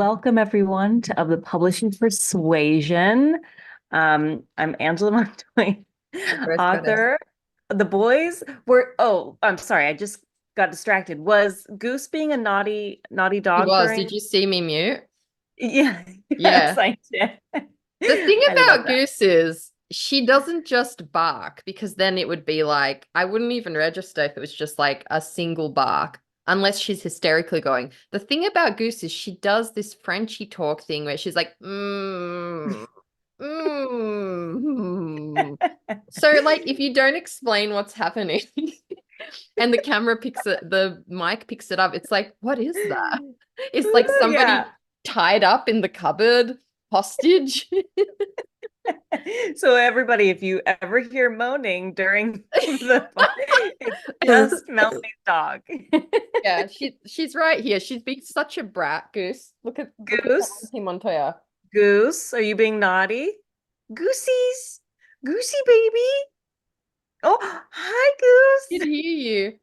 Welcome everyone to Of the Publishing Persuasion. I'm Angela Montoya, author. The boys were, I'm sorry, I just got distracted. Was Goose being a naughty He dog was. Did during? you see me mute? Yeah, yes, Yeah. I did. The thing I love about that. Goose is she doesn't just bark because then it would be like, I wouldn't even register if it was just like a single bark, unless she's hysterically going. The thing about Goose is she does this Frenchy talk thing where she's like, mm. So, like, if you don't explain what's happening and the mic picks it up, it's like, what is that? It's like Yeah. somebody tied up in the cupboard, hostage. So everybody, if you ever hear moaning during it's just Melanie's dog. Yeah, she's right here. She's being such a brat, Goose. Look at Goose, Montoya. Goose, are you being naughty? Goosies, Goosey baby. Oh, hi, She'd hear you.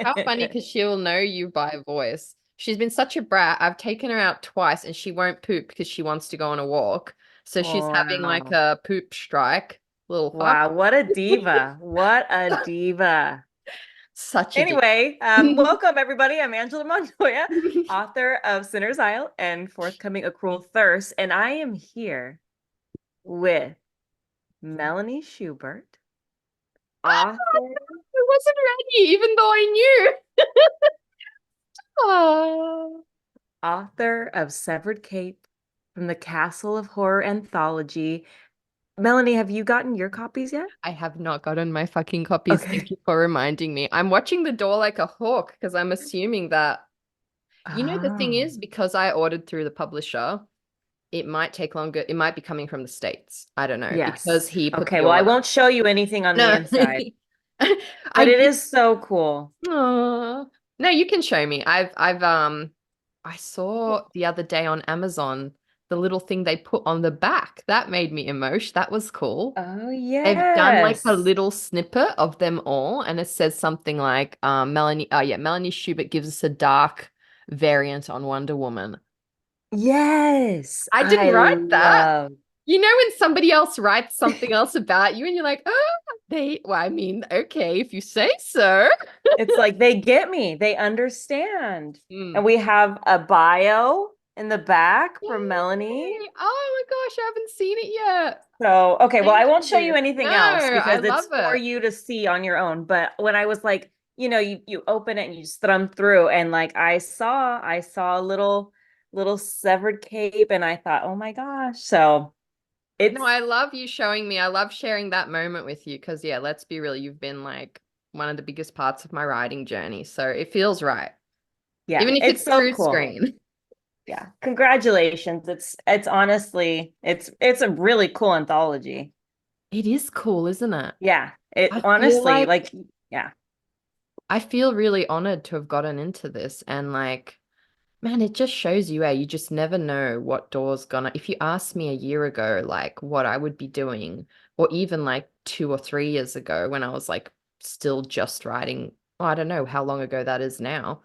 How funny, Goose. because she'll know you by voice. She's been such a brat. I've taken her out twice and she won't poop because she wants to go on a walk. So she's having like Wow. a poop strike. Little fuck. Wow, what a diva. What a diva. Such a dick. Anyway, welcome everybody. I'm Angela Montoya, author of Sinner's Isle and forthcoming A Cruel Thirst. And I am here with Melanie Schubert, author, I wasn't ready, even though I knew. Oh. author of Severed Cape from the Castle of Horror anthology. Melanie, have you gotten your copies yet? I have not gotten my fucking copies. Thank Okay. you for reminding me. I'm watching the door like a hawk because I'm assuming that, the thing Oh, is, because I ordered through the publisher, it might take longer. It might be coming from the States. I don't know because yes. he put Okay, the well, I order. won't show you anything on the No, inside, I but it did. is so cool. Aw. No, you can show me. I saw the other day on Amazon the little thing they put on the back. That made me emotion. That was cool. Oh, They've done like a yes. little snippet of them all, and it says something like, Melanie Schubert gives us a dark variant on Wonder Woman. Yes. I didn't I write that. love. You know, when somebody else writes something else about you and you're like, oh, okay, if you say so. It's like they get me. They understand. And Mm. we have a bio in the back from Melanie. Yay! Oh my gosh, I haven't seen it yet. So, okay, well, I Thank won't show you you. No, anything else I because love it's for it. you to see on your own. But when I was like, you open it and you just thumb through, and like I saw a little severed cape, and I thought, oh my gosh. So No, it's I love you showing me. I love sharing that moment with you because, yeah, let's be real. You've been like one of the biggest parts of my writing journey. So it feels right, yeah, even if it's it's so through cool. screen. Yeah, congratulations. It's honestly it's a really cool anthology. It is cool, isn't it? Yeah, it I feel honestly like like yeah. I feel really honored to have gotten into this and like, man, it just shows you, you just never know what door's gonna. If you asked me a year ago, like what I would be doing, or even like 2 or 3 years ago when I was like still just writing, oh, I don't know how long ago that is now.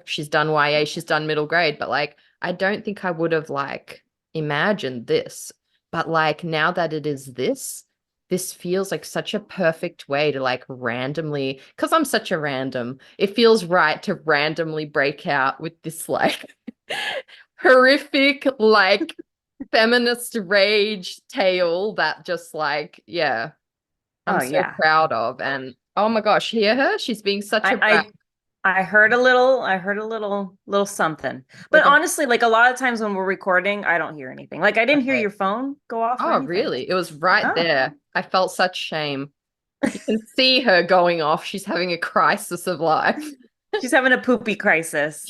She's done YA, she's done middle grade, but like I don't think I would have like imagined this. But like now that it is this feels like such a perfect way to like randomly, because I'm such a random, it feels right to randomly break out with this like horrific, like feminist rage tale that just like, yeah, I'm Oh so yeah. proud of. And oh my gosh, hear her? She's being such a brat. I I heard a little something. But Okay. honestly, like a lot of times when we're recording, I don't hear anything. Like I didn't hear Okay. your phone go off or Oh, anything. really? It was right Oh. there. I felt such shame. You can see her going off. She's having a crisis of life. She's having a poopy crisis.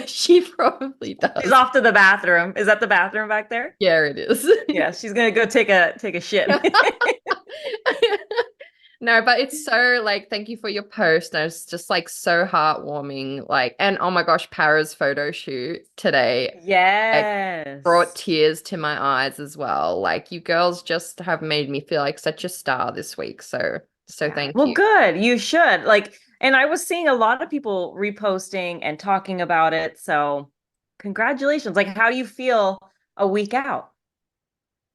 She probably She's does. off to the bathroom. Is that the bathroom back there? Yeah, it is. Yeah, she's gonna go take a shit. No, but it's so like, thank you for your post. And it's just like so heartwarming. Like, and oh my gosh, Para's photo shoot today, like, brought Yes. tears to my eyes as well. Like, you girls just have made me feel like such a star this week. So Yeah. thank Well, you. good. You should. And I was seeing a lot of people reposting and talking about it. So Congratulations. Like, how do you feel a week out?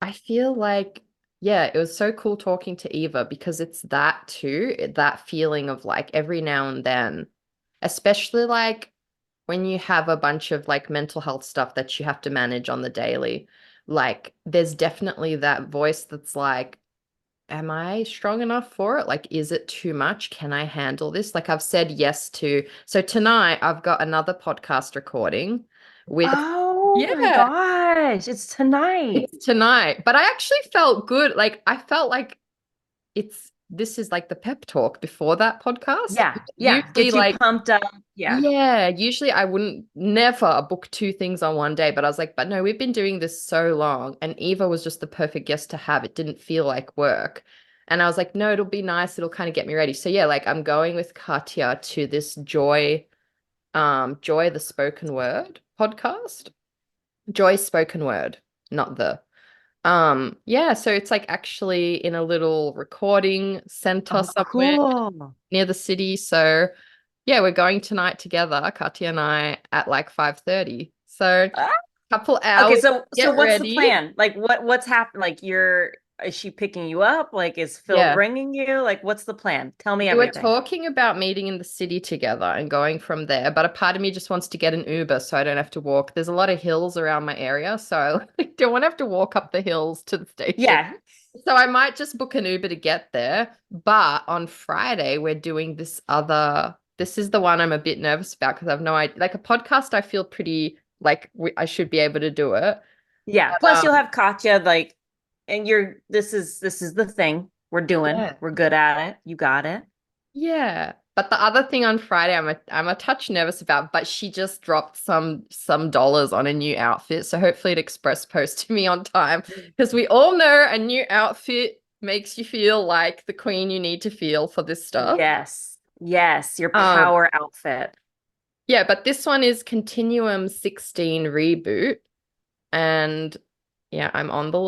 I feel like, yeah, it was so cool talking to Eva because it's that too, that feeling of like every now and then, especially like when you have a bunch of like mental health stuff that you have to manage on the daily, like there's definitely that voice that's like, am I strong enough for it? Like, is it too much? Can I handle this? Like, I've said yes to. So tonight I've got another podcast recording with, Oh my yeah, gosh, it's tonight. it's tonight. But I actually felt good. Like, I felt like this is like the pep talk before that podcast. Yeah, yeah. Usually, Get you like, pumped up. Yeah. yeah, usually I wouldn't never book two things on one day, but I was like, but no, we've been doing this so long, and Eva was just the perfect guest to have. It didn't feel like work. And I was like, no, it'll be nice. It'll kind of get me ready. So yeah, like I'm going with Katya to this Joy the Spoken Word podcast. Joy Spoken Word, not the. Yeah, so it's like actually in a little recording center Oh, somewhere cool. near the city. So yeah, we're going tonight together, Katya and I, at like 5:30. So Ah, couple okay, hours, so get what's the ready. plan? Like what's happened? Like is she picking you up? Like is Phil Yeah. bringing you? Like what's the plan? Tell me We were everything. talking about meeting in the city together and going from there, but a part of me just wants to get an Uber so I don't have to walk. There's a lot of hills around my area, so I like, don't want to have to walk up the hills to the station. Yeah. So I might just book an Uber to get there. But on Friday, we're doing this is the one I'm a bit nervous about because I've no idea. Like a podcast, I feel pretty like I should be able to do it. Yeah. But Plus you'll have Katya like and this is the thing we're doing. yeah. We're good at it. You got it. Yeah. But the other thing on Friday I'm a touch nervous about, but she just dropped some dollars on a new outfit. So hopefully it express post to me on time. Because we all know a new outfit makes you feel like the queen you need to feel for this stuff. Yes. Yes, your Um, power outfit. yeah, but this one is Continuum 16 reboot. And yeah, I'm on the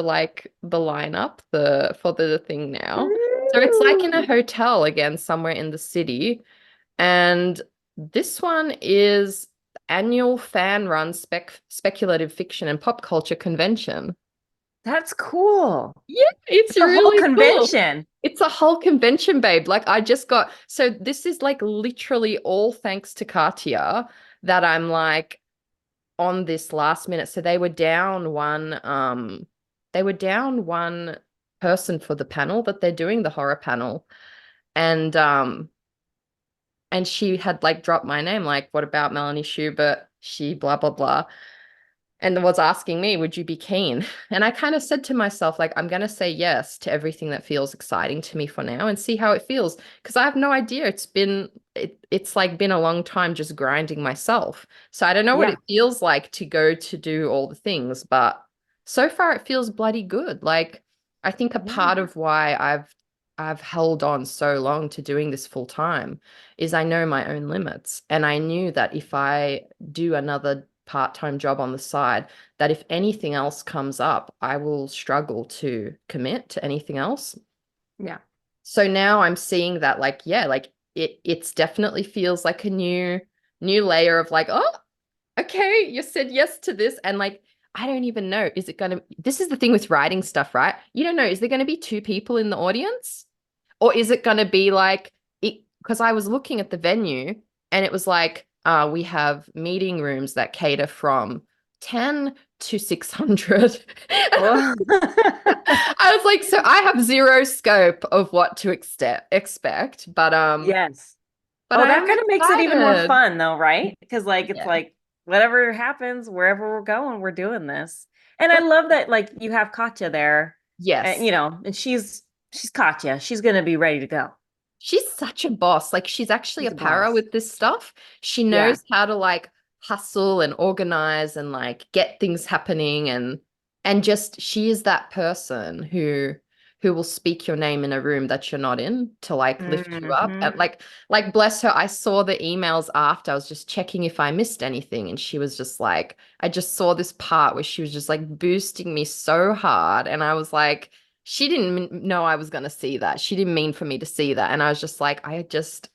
like the lineup for the thing now. So it's like in a Ooh. hotel again, somewhere in the city. And this one is annual fan run speculative fiction and pop culture convention. That's cool. Yeah, it's It's a whole really cool. convention. It's a whole convention, babe. Like I just got, so this is like literally all thanks to Katia that I'm like on this last minute. So they were down one person for the panel that they're doing, the horror panel. And and she had like dropped my name, like, what about Melanie Schubert? She blah blah blah. And was asking me, would you be keen? And I kind of said to myself, like, I'm gonna say yes to everything that feels exciting to me for now and see how it feels. Because I have no idea. It's like been a long time just grinding myself. So I don't know what Yeah. it feels like to go to do all the things, but so far it feels bloody good. Like I think a Yeah. part of why I've held on so long to doing this full time is I know my own limits. And I knew that if I do another part-time job on the side, that if anything else comes up, I will struggle to commit to anything else. Yeah. So now I'm seeing that like, yeah, like it's definitely feels like a new layer of like, oh, okay, you said yes to this. And like, I don't even know, is it gonna, this is the thing with writing stuff, right? You don't know, is there gonna be two people in the audience? Or is it gonna be like it, because I was looking at the venue and it was like, we have meeting rooms that cater from 10 to 600. Oh. I was like, so I have zero scope of what to expect, Yes. but Oh, I that am kind of makes it even more excited. fun though, right? Because like it's Yeah. like whatever happens, wherever we're going, we're doing this. And I love that like you have Katya there, and Yes. and she's Katya. She's gonna be ready to go. She's such a boss. Like she's actually a She's a para boss. with this stuff. She Yeah. knows how to like hustle and organize and like get things happening and just she is that person who will speak your name in a room that you're not in to like lift you up. Hmm. And like bless her, I saw the emails after. I was just checking if I missed anything and she was just like I just saw this part where she was just like boosting me so hard and I was like she didn't know I was going to see that. She didn't mean for me to see that. And I was just like, I just,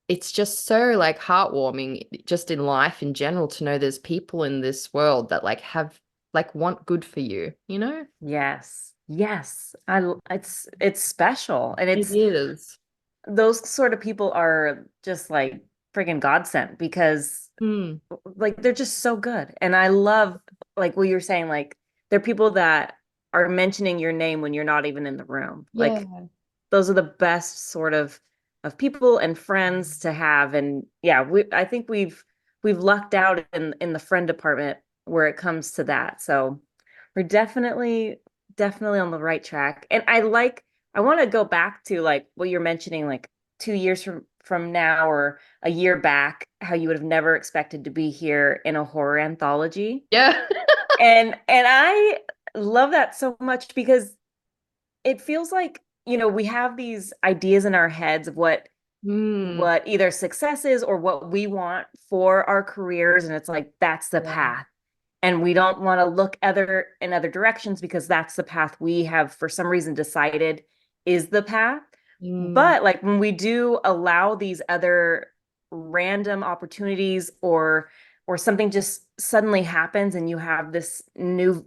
it's just so like heartwarming just in life in general to know there's people in this world that like have like want good for you, you know? Yes. Yes. It's special. And It it's is. those sort of people are just like friggin' godsent because Mm, like they're just so good. And I love like what you're saying, like they're people that are mentioning your name when you're not even in the room. Like yeah. those are the best sort of people and friends to have. And yeah, I think we've lucked out in the friend department where it comes to that. So we're definitely on the right track. And I want to go back to like what you're mentioning, like 2 years from now or a year back, how you would have never expected to be here in a horror anthology. Yeah. And I love that so much because it feels like, we have these ideas in our heads of Mm, what either success is or what we want for our careers, and it's like that's the yeah. path. And we don't want to look in other directions because that's the path we have for some reason decided is the path. Mm, But like when we do allow these other random opportunities or something just suddenly happens and you have this new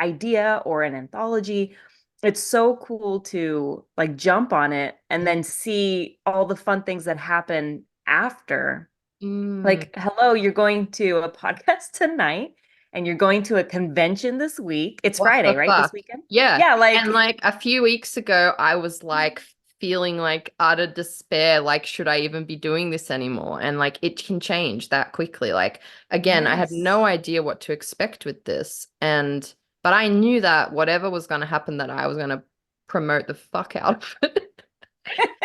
idea or an anthology, it's so cool to like jump on it and then see all the fun things that happen after. mm. Like, hello, you're going to a podcast tonight and you're going to a convention this week. It's What Friday, the right? This fuck? weekend? Yeah. Yeah, And like, like a few weeks ago, I was like feeling like utter despair. Like, should I even be doing this anymore? And like, it can change that quickly. Like, again, I had yes. no idea what to expect with this. But I knew that whatever was going to happen, that I was going to promote the fuck out of it.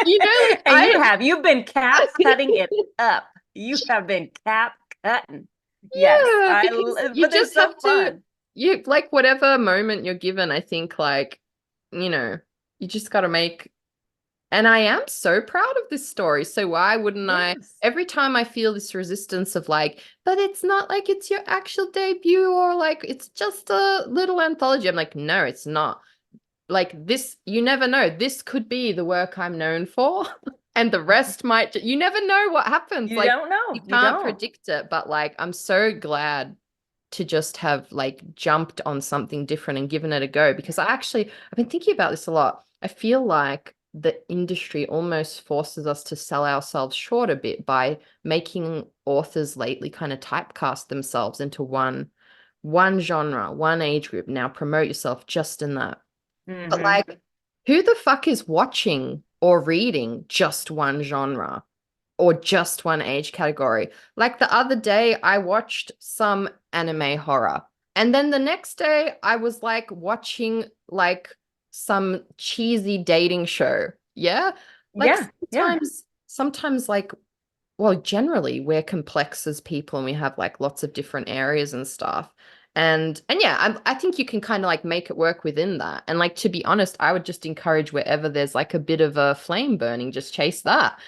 You know, like And you've been cap cutting it up. You have been cap cutting. Yes, yeah, because you but they're just so have to, fun. you like whatever moment you're given, I think like, you know, you just got to make. And I am so proud of this story. So why wouldn't I? Yes. Every time I feel this resistance of like, but it's not like it's your actual debut or like it's just a little anthology. I'm like, no, it's not. Like this, you never know. This could be the work I'm known for, and the rest might. You never know what happens. You Like don't know. you You can't don't. predict it. But like, I'm so glad to just have like jumped on something different and given it a go because I've been thinking about this a lot. I feel like the industry almost forces us to sell ourselves short a bit by making authors lately kind of typecast themselves into one genre, one age group. Now promote yourself just in that. But Hmm. like, who the fuck is watching or reading just one genre? Or just one age category. Like the other day, I watched some anime horror. And then the next day, I was like watching like some cheesy dating show. Yeah. Like Yeah, yeah. sometimes like, well, generally we're complex as people and we have like lots of different areas and stuff. And yeah, I think you can kind of like make it work within that. And like to be honest, I would just encourage wherever there's like a bit of a flame burning, just chase that.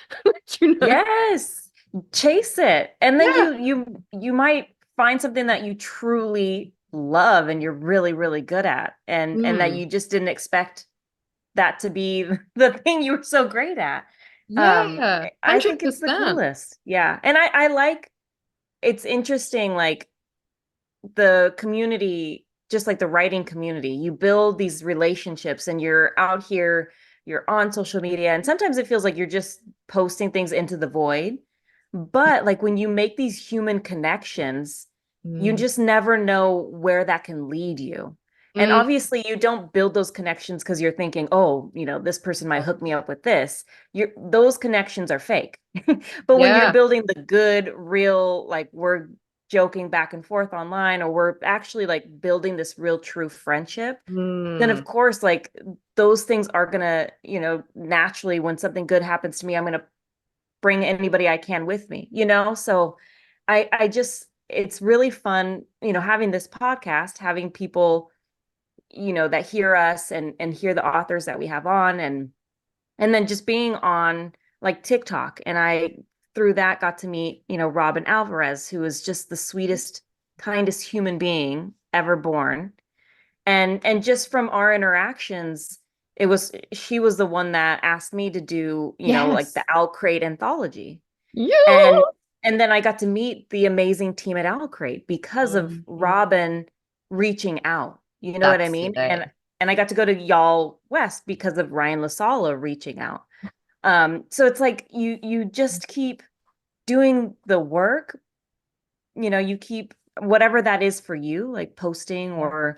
You know? Yes. Chase it. And then Yeah. you might find something that you truly love and you're really, really good at and that Mm. you just didn't expect that to be the thing you were so great at. Yeah. I think it's the 100%. coolest. Yeah. And I like it's interesting, like the community, just like the writing community, you build these relationships and you're out here, you're on social media, and sometimes it feels like you're just posting things into the void. But like when you make these human connections, you Mm. just never know where that can lead you. And Mm. obviously, you don't build those connections because you're thinking, oh, this person might hook me up with this. Those connections are fake. But when you're Yeah. building the good, real, like we're joking back and forth online, or we're actually like building this real, true friendship, then of Mm. course, like those things are gonna, naturally, when something good happens to me, I'm gonna bring anybody I can with me, So I just, it's really fun, having this podcast, having people, that hear us and hear the authors that we have on and then just being on like TikTok. And I, through that, got to meet, Robin Alvarez, who is just the sweetest, kindest human being ever born. And just from our interactions, she was the one that asked me to do, like the Yes. Owl Crate anthology. And Yeah. and then I got to meet the amazing team at Owl Crate because of Robin reaching out. You know what I That's mean? And it. and I got to go to Y'all West because of Ryan LaSala reaching out. So it's like you just keep doing the work, you keep whatever that is for you, like posting Yeah.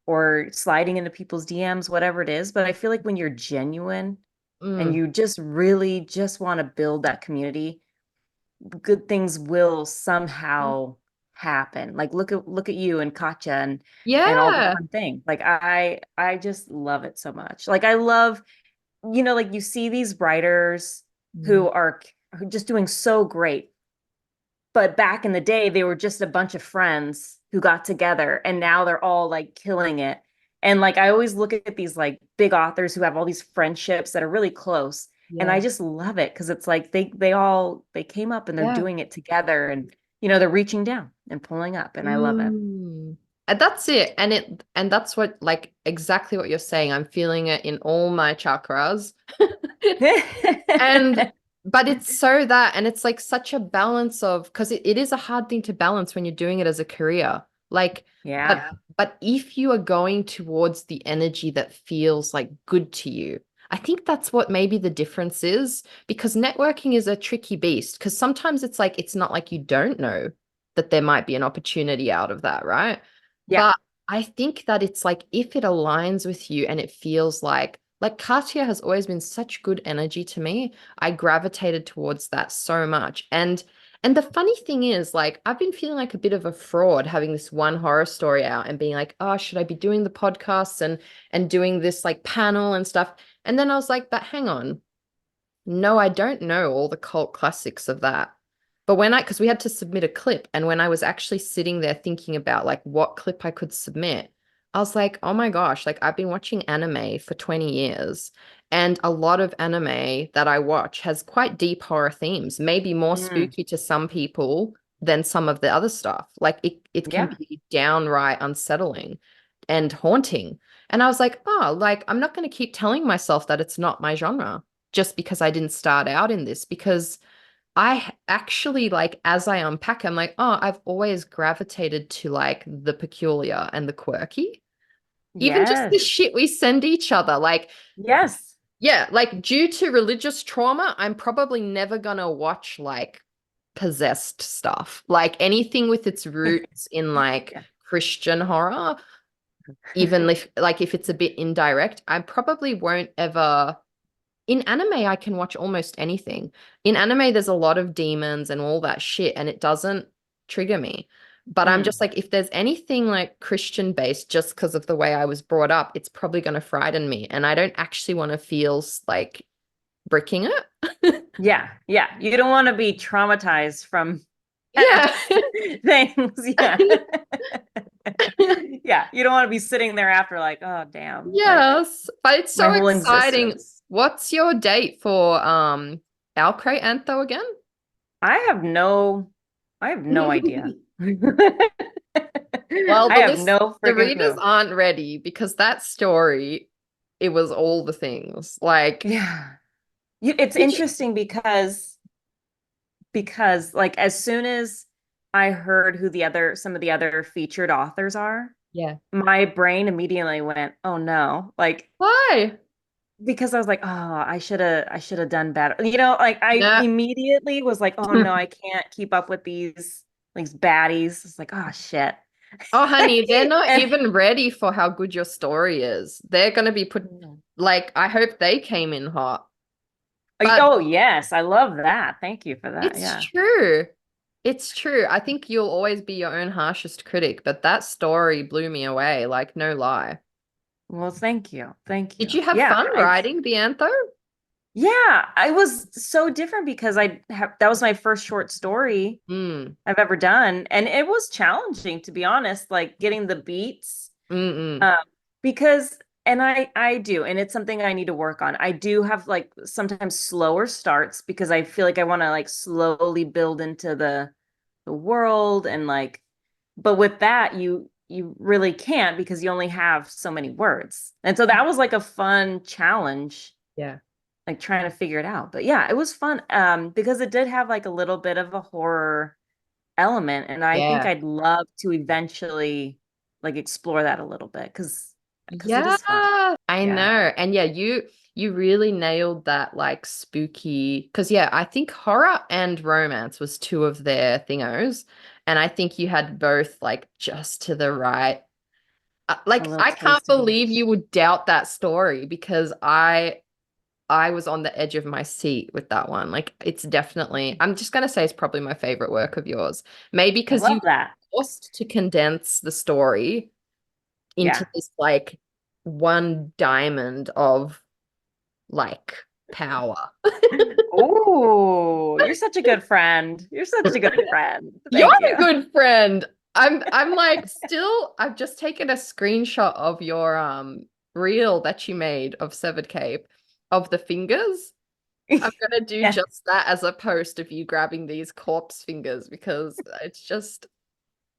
or sliding into people's DMs, whatever it is. But I feel like when you're genuine and Mm. you just really just want to build that community, good things will somehow happen. Like look at you and Katja and all the Yeah. fun things. Like I just love it so much. Like I love, like you see these writers Mm. who are just doing so great, but back in the day they were just a bunch of friends who got together and now they're all like killing it. And like I always look at these like big authors who have all these friendships that are really close, and I Yeah. just love it because it's like they came up and they're Yeah. doing it together, and they're reaching down and pulling up, and I love it. Mm. And that's it. And that's what, like, exactly what you're saying. I'm feeling it in all my chakras. And but it's so that, and it's like such a balance of, because it is a hard thing to balance when you're doing it as a career. Like, but Yeah. but if you are going towards the energy that feels like good to you, I think that's what maybe the difference is, because networking is a tricky beast, because sometimes it's like it's not like you don't know that there might be an opportunity out of that, right? Yeah. But I think that it's like if it aligns with you and it feels like Katya has always been such good energy to me. I gravitated towards that so much. And the funny thing is, like, I've been feeling like a bit of a fraud having this one horror story out and being like, oh, should I be doing the podcasts and doing this like panel and stuff? And then I was like, but hang on. No, I don't know all the cult classics of that. But because we had to submit a clip, and when I was actually sitting there thinking about like what clip I could submit, I was like, oh my gosh, like I've been watching anime for 20 years, and a lot of anime that I watch has quite deep horror themes, maybe more Mm, spooky to some people than some of the other stuff. Like it can yeah. be downright unsettling and haunting. And I was like, oh, like I'm not going to keep telling myself that it's not my genre just because I didn't start out in this, because actually, like, as I unpack, I'm like, oh, I've always gravitated to like the peculiar and the quirky, even just the Yes. shit we send each other. Like, Yes. yeah, like due to religious trauma, I'm probably never gonna watch like possessed stuff, like anything with its roots in like Yeah. Christian horror, even if it's a bit indirect, I probably won't ever. In anime, I can watch almost anything. In anime, there's a lot of demons and all that shit, and it doesn't trigger me. But I'm just Mm. like, if there's anything like Christian based, just because of the way I was brought up, it's probably going to frighten me. And I don't actually want to feel like bricking it. Yeah. Yeah. You don't want to be traumatized from Yeah. past things. Yeah. Yeah. You don't want to be sitting there after like, oh damn, like Yes. But it's my so whole exciting. existence. What's your date for Alcrate Antho again? I have no I have no idea. Well, I have no the freaking readers clue. aren't ready, because that story, it was all the things. Like, Yeah. It's did you? interesting because like as soon as I heard who some of the other featured authors are, Yeah. my brain immediately went, "Oh no." Like Why? because I was like, "Oh, I should have done better." Like I Yeah. immediately was like, "Oh no, I can't keep up with these baddies." It's like, "Oh shit." Oh, honey, they're not And even ready for how good your story is. They're gonna be put, like, I hope they came in hot. But oh yes, I love that. Thank you for that. it's Yeah. true. It's true. I think you'll always be your own harshest critic, but that story blew me away, like, no lie. Well, thank you. Thank Did you. you have Yeah, fun writing the antho? yeah, I was so different because that was my first short story Mm, I've ever done, and it was challenging to be honest, like getting the beats. mm, Um, because and I do, and it's something I need to work on. I do have like sometimes slower starts because I feel like I want to like slowly build into the world and like, but with that you really can't because you only have so many words. And so that was like a fun challenge, Yeah. like trying to figure it out. But yeah, it was fun because it did have like a little bit of a horror element, and I think Yeah. I'd love to eventually like explore that a little bit because it Yeah, is fun. I Yeah. know. And yeah, you really nailed that like spooky because yeah, I think horror and romance was two of their thingos. And I think you had both like just to the right. A Like little I can't taste of believe each. you would doubt that story because I was on the edge of my seat with that one. Like it's definitely, I'm just gonna say it's probably my favorite work of yours. Maybe I because love you that. forced to condense the story into Yeah. this like one diamond of like power. Oh, you're such a good friend. You're such a good friend. You're Thank you. a good friend. I'm like still I've just taken a screenshot of your reel that you made of Severed Cape of the fingers. I'm gonna do Yeah. just that as a post of you grabbing these corpse fingers because it's just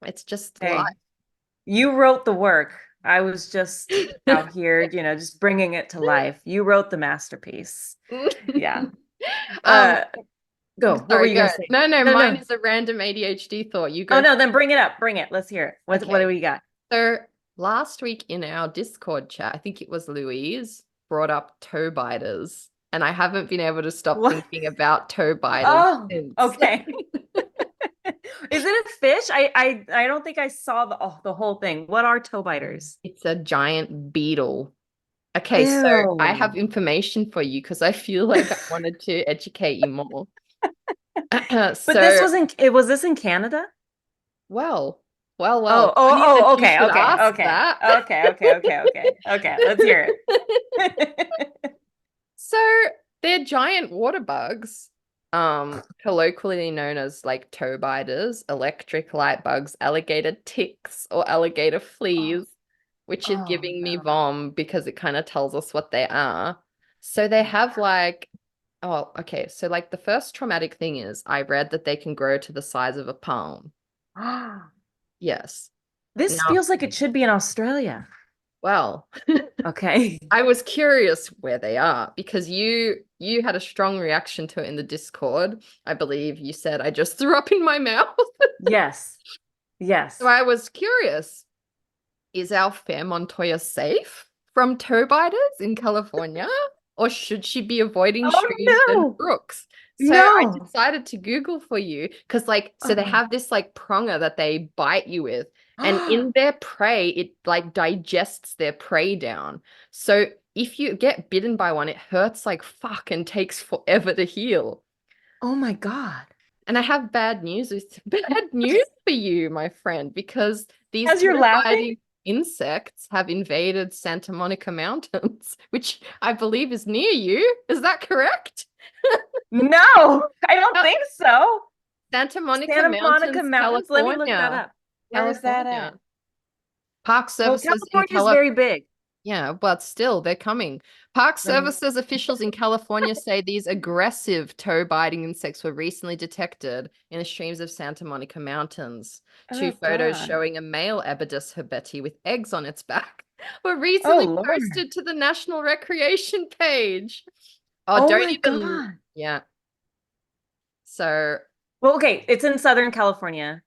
life. Hey, you wrote the work. I was just out here, just bringing it to life. You wrote the masterpiece. Yeah. Um, Uh, go. What were sorry, you go. gonna say? No, No, mine no. is a random ADHD thought. You Oh go. no, then bring it up. Bring it. Let's hear it. What do Okay. we got? So last week in our Discord chat, I think it was Louise brought up toe biters, and I haven't been able to stop What? thinking about toe biters Oh, since. okay. Is it a fish? I don't think I saw the whole thing. What are toe biters? It's a giant beetle. Okay, so I Ew. have information for you because I feel like I wanted to educate you more. But this So, wasn't it was this in Canada? well, well, Oh, oh, funny that oh, you okay, should okay, ask okay. that. Okay, okay, okay, okay. Okay, let's hear it. So they're giant water bugs, colloquially known as like toe biters, electric light bugs, alligator ticks, or alligator Oh, fleas, which is oh giving me no. vom because it kind of tells us what they are. So they have like, oh, okay. So like the first traumatic thing is I read that they can grow to the size of a palm. Yes. This Now, feels like it should be in Australia. well, Okay. I was curious where they are because you had a strong reaction to it in the Discord. I believe you said I just threw up in my mouth. Yes. So Yes. I was curious, is our fair Montoya safe from toe biters in California? Or should she be avoiding Oh streams and no. brooks? So I No. decided to Google for you because like so they Oh. have this like pronger that they bite you with, and in their prey, it like digests their prey down. So if you get bitten by one, it hurts like fuck and takes forever to heal. Oh my God. And I have bad news with bad news for you, my friend, because these As you're laughing? toe-biting insects have invaded Santa Monica Mountains, which I believe is near you. Is that correct? No, I don't Uh, think so. Santa Monica Santa Monica Mountains, Mountains. Let me look that California. up. Where is that at? California. Park Well, Services in California is very big. Yeah, but still, they're coming. Park Let me. Services officials in California say these aggressive toe-biting insects were recently detected in the streams of Santa Monica Mountains. Two Oh photos God. showing a male Ebedus herbeti with eggs on its back were Oh recently Lord. posted to the National Recreation page. Oh, Oh don't my even, God. yeah. So, Well, okay, it's in Southern California,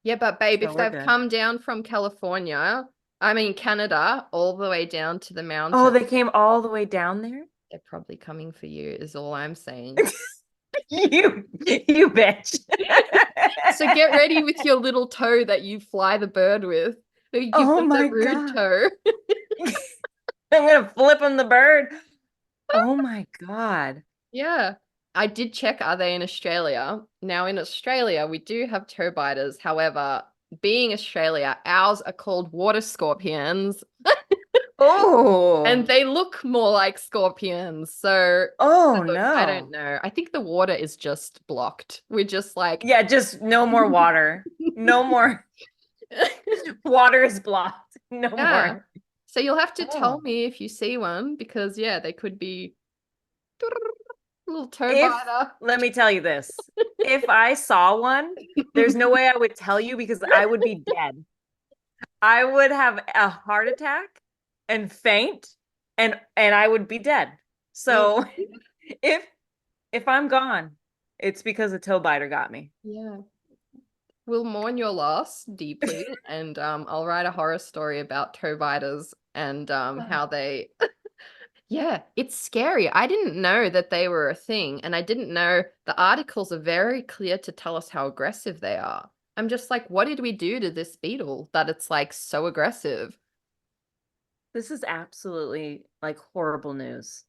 yeah, but babe, so if we're they've good. come down from California, I mean Canada, all the way down to the Oh, mountain. they came all the way down there? They're probably coming for you, is all I'm saying. You bitch. So get ready with your little toe that you fly the bird with. You give Oh them the my rude God. toe. I'm gonna flip him the bird. Oh my God. Yeah. I did check, are they in Australia? Now, in Australia, we do have toe biters. However, being Australia, ours are called water scorpions and Oh. they look more like scorpions. So, Oh look, I don't no. know. I think the water is just blocked. We're just like, Yeah, just no more water. No more. Water is blocked. No yeah. more. So you'll have to tell Oh. me if you see one because, yeah, they could be little toe If, biter. let me tell you this, if I saw one, there's no way I would tell you because I would be dead. I would have a heart attack and faint and I would be dead. Mm, So if if I'm gone, it's because a toe biter got me. yeah. We'll mourn your loss deeply, and I'll write a horror story about toe biters and how they yeah, it's scary. I didn't know that they were a thing, and I didn't know the articles are very clear to tell us how aggressive they are. I'm just like, what did we do to this beetle that it's like so aggressive? This is absolutely like horrible news.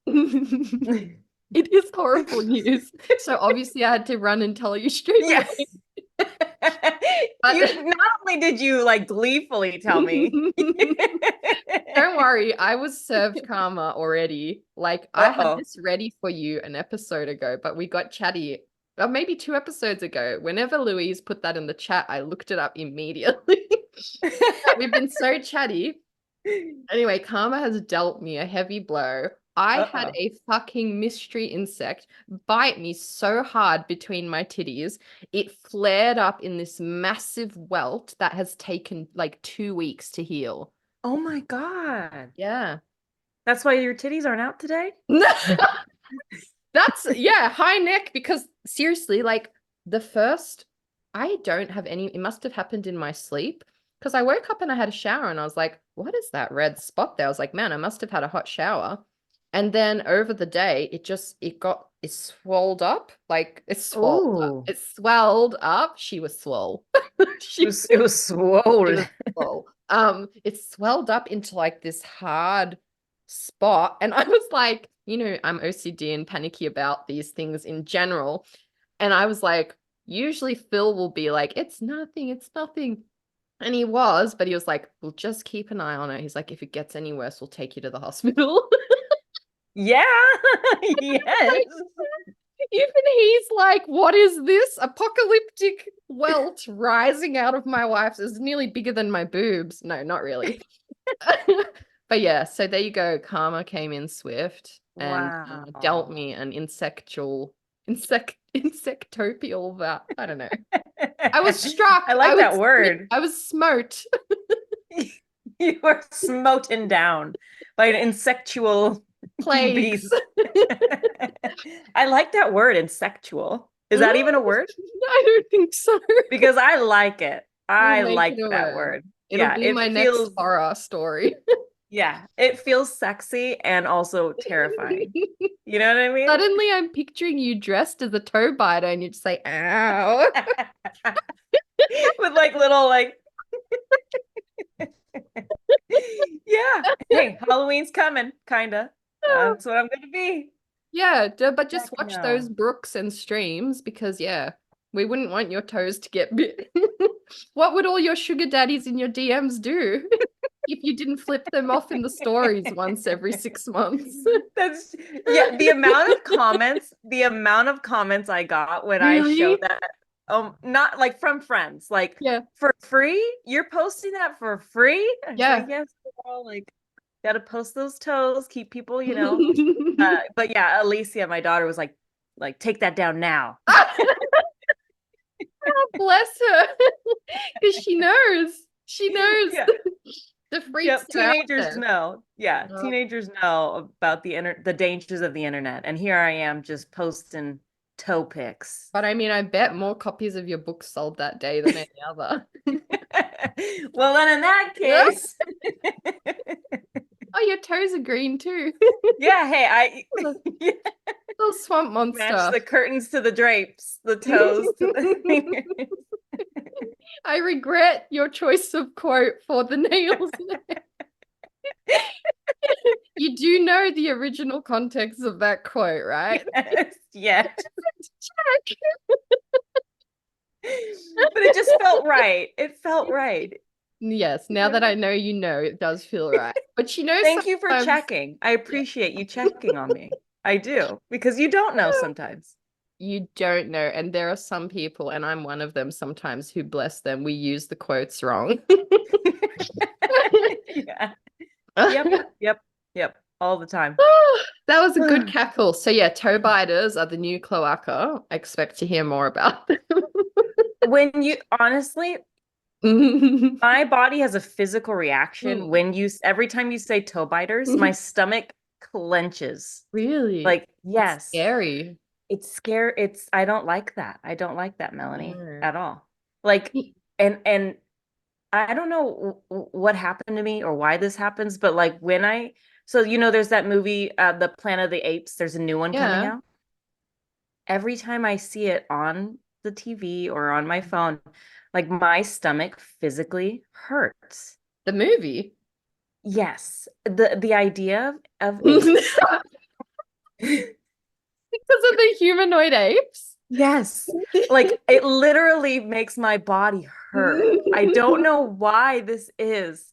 It is horrible news. So obviously I had to run and tell you straight Yes. away. You But not only did you like gleefully tell me. don't worry, I was served karma already. Like I had Uh-oh. this ready for you an episode ago, but we got chatty. Or maybe 2 episodes ago. Whenever Louise put that in the chat, I looked it up immediately. We've been so chatty. Anyway, karma has dealt me a heavy blow. I had Uh-oh. a fucking mystery insect bite me so hard between my titties. It flared up in this massive welt that has taken like 2 weeks to heal. Oh my God. Yeah. That's why your titties aren't out today? That's, yeah, high neck because seriously, like the first, I don't have any, it must have happened in my sleep because I woke up and I had a shower and I was like, what is that red spot there? I was like, man, I must have had a hot shower. And then over the day, it swelled up, like it swelled up. Oh, It swelled up. She was swole. She it was it swollen. was swole. It swelled up into like this hard spot. And I was like, I'm OCD and panicky about these things in general. And I was like, usually Phil will be like, it's nothing, it's nothing. And he was, but he was like, we'll just keep an eye on it. He's like, if it gets any worse, we'll take you to the hospital. Yeah. Yes. Like, even he's like, what is this? Apocalyptic welt rising out of my wife's is nearly bigger than my boobs. No, not really. But yeah, so there you go. Karma came in swift and dealt Wow. me an insectopial that I don't know. I was I struck. like that word. I was smote. You were smoten down by an insectual Plagues. beast. I like that word, insectual. Is that even a word? I don't think so. Because I like it. We'll I make like it a that word. word. It'll Yeah, be it my next feels, horror story. yeah, it feels sexy and also terrifying. You know what I mean? Suddenly I'm picturing you dressed as a toe biter and you just say, ow. With like little like yeah. Hey, Halloween's coming, kinda. That's what I'm gonna be. Yeah, but just Heck watch those no. brooks and streams because, yeah, we wouldn't want your toes to get bit. What would all your sugar daddies in your DMs do if you didn't flip them off in the stories once every 6 months? That's yeah, the amount of comments I got when I showed Really? that not like from friends, like Yeah. for free? You're posting that for free? I was like, Yeah. yes, girl, like gotta post those toes, keep people, but yeah, Alicia, my daughter was like take that down now. Bless her. Because she knows. She knows Yeah. the freaks Yep, are out teenagers there. know. Yeah, Uh, teenagers know about the dangers of the internet. And here I am just posting toe pics. But I mean, I bet more copies of your book sold that day than any other. Well, then in that case, Oh, your toes are green too. yeah, hey, Little yeah, swamp match monster. the curtains to the drapes, the toes to the I regret your choice of quote for the nails. You do know the original context of that quote, right? yes, yet. Check. But it just felt right. It felt right. Yes, now that I know you know, it does feel right. But she knows Thank you for sometimes, checking. I yeah, appreciate you checking on me. I do, because you don't know sometimes. you don't know. And there are some people, and I'm one of them sometimes, who bless them, we use the quotes wrong. Yeah. Yep. Yep. Yep. All the time. That was a good cackle. So yeah, toe biters are the new cloaca. I expect to hear more about them. When you honestly, My body has a physical reaction when every time you say toe biters, my stomach clenches. Really? Like, It's yes, scary. I don't like that. I don't like that, Melanie, No. at all. Like, and I don't know what happened to me or why this happens, but like so there's that movie, The Planet of the Apes, there's a new one coming Yeah. out. Every time I see it on the TV or on my phone, like my stomach physically hurts. The movie. Yes, the idea of apes. Because of the humanoid apes. Yes, like it literally makes my body hurt. I don't know why this is,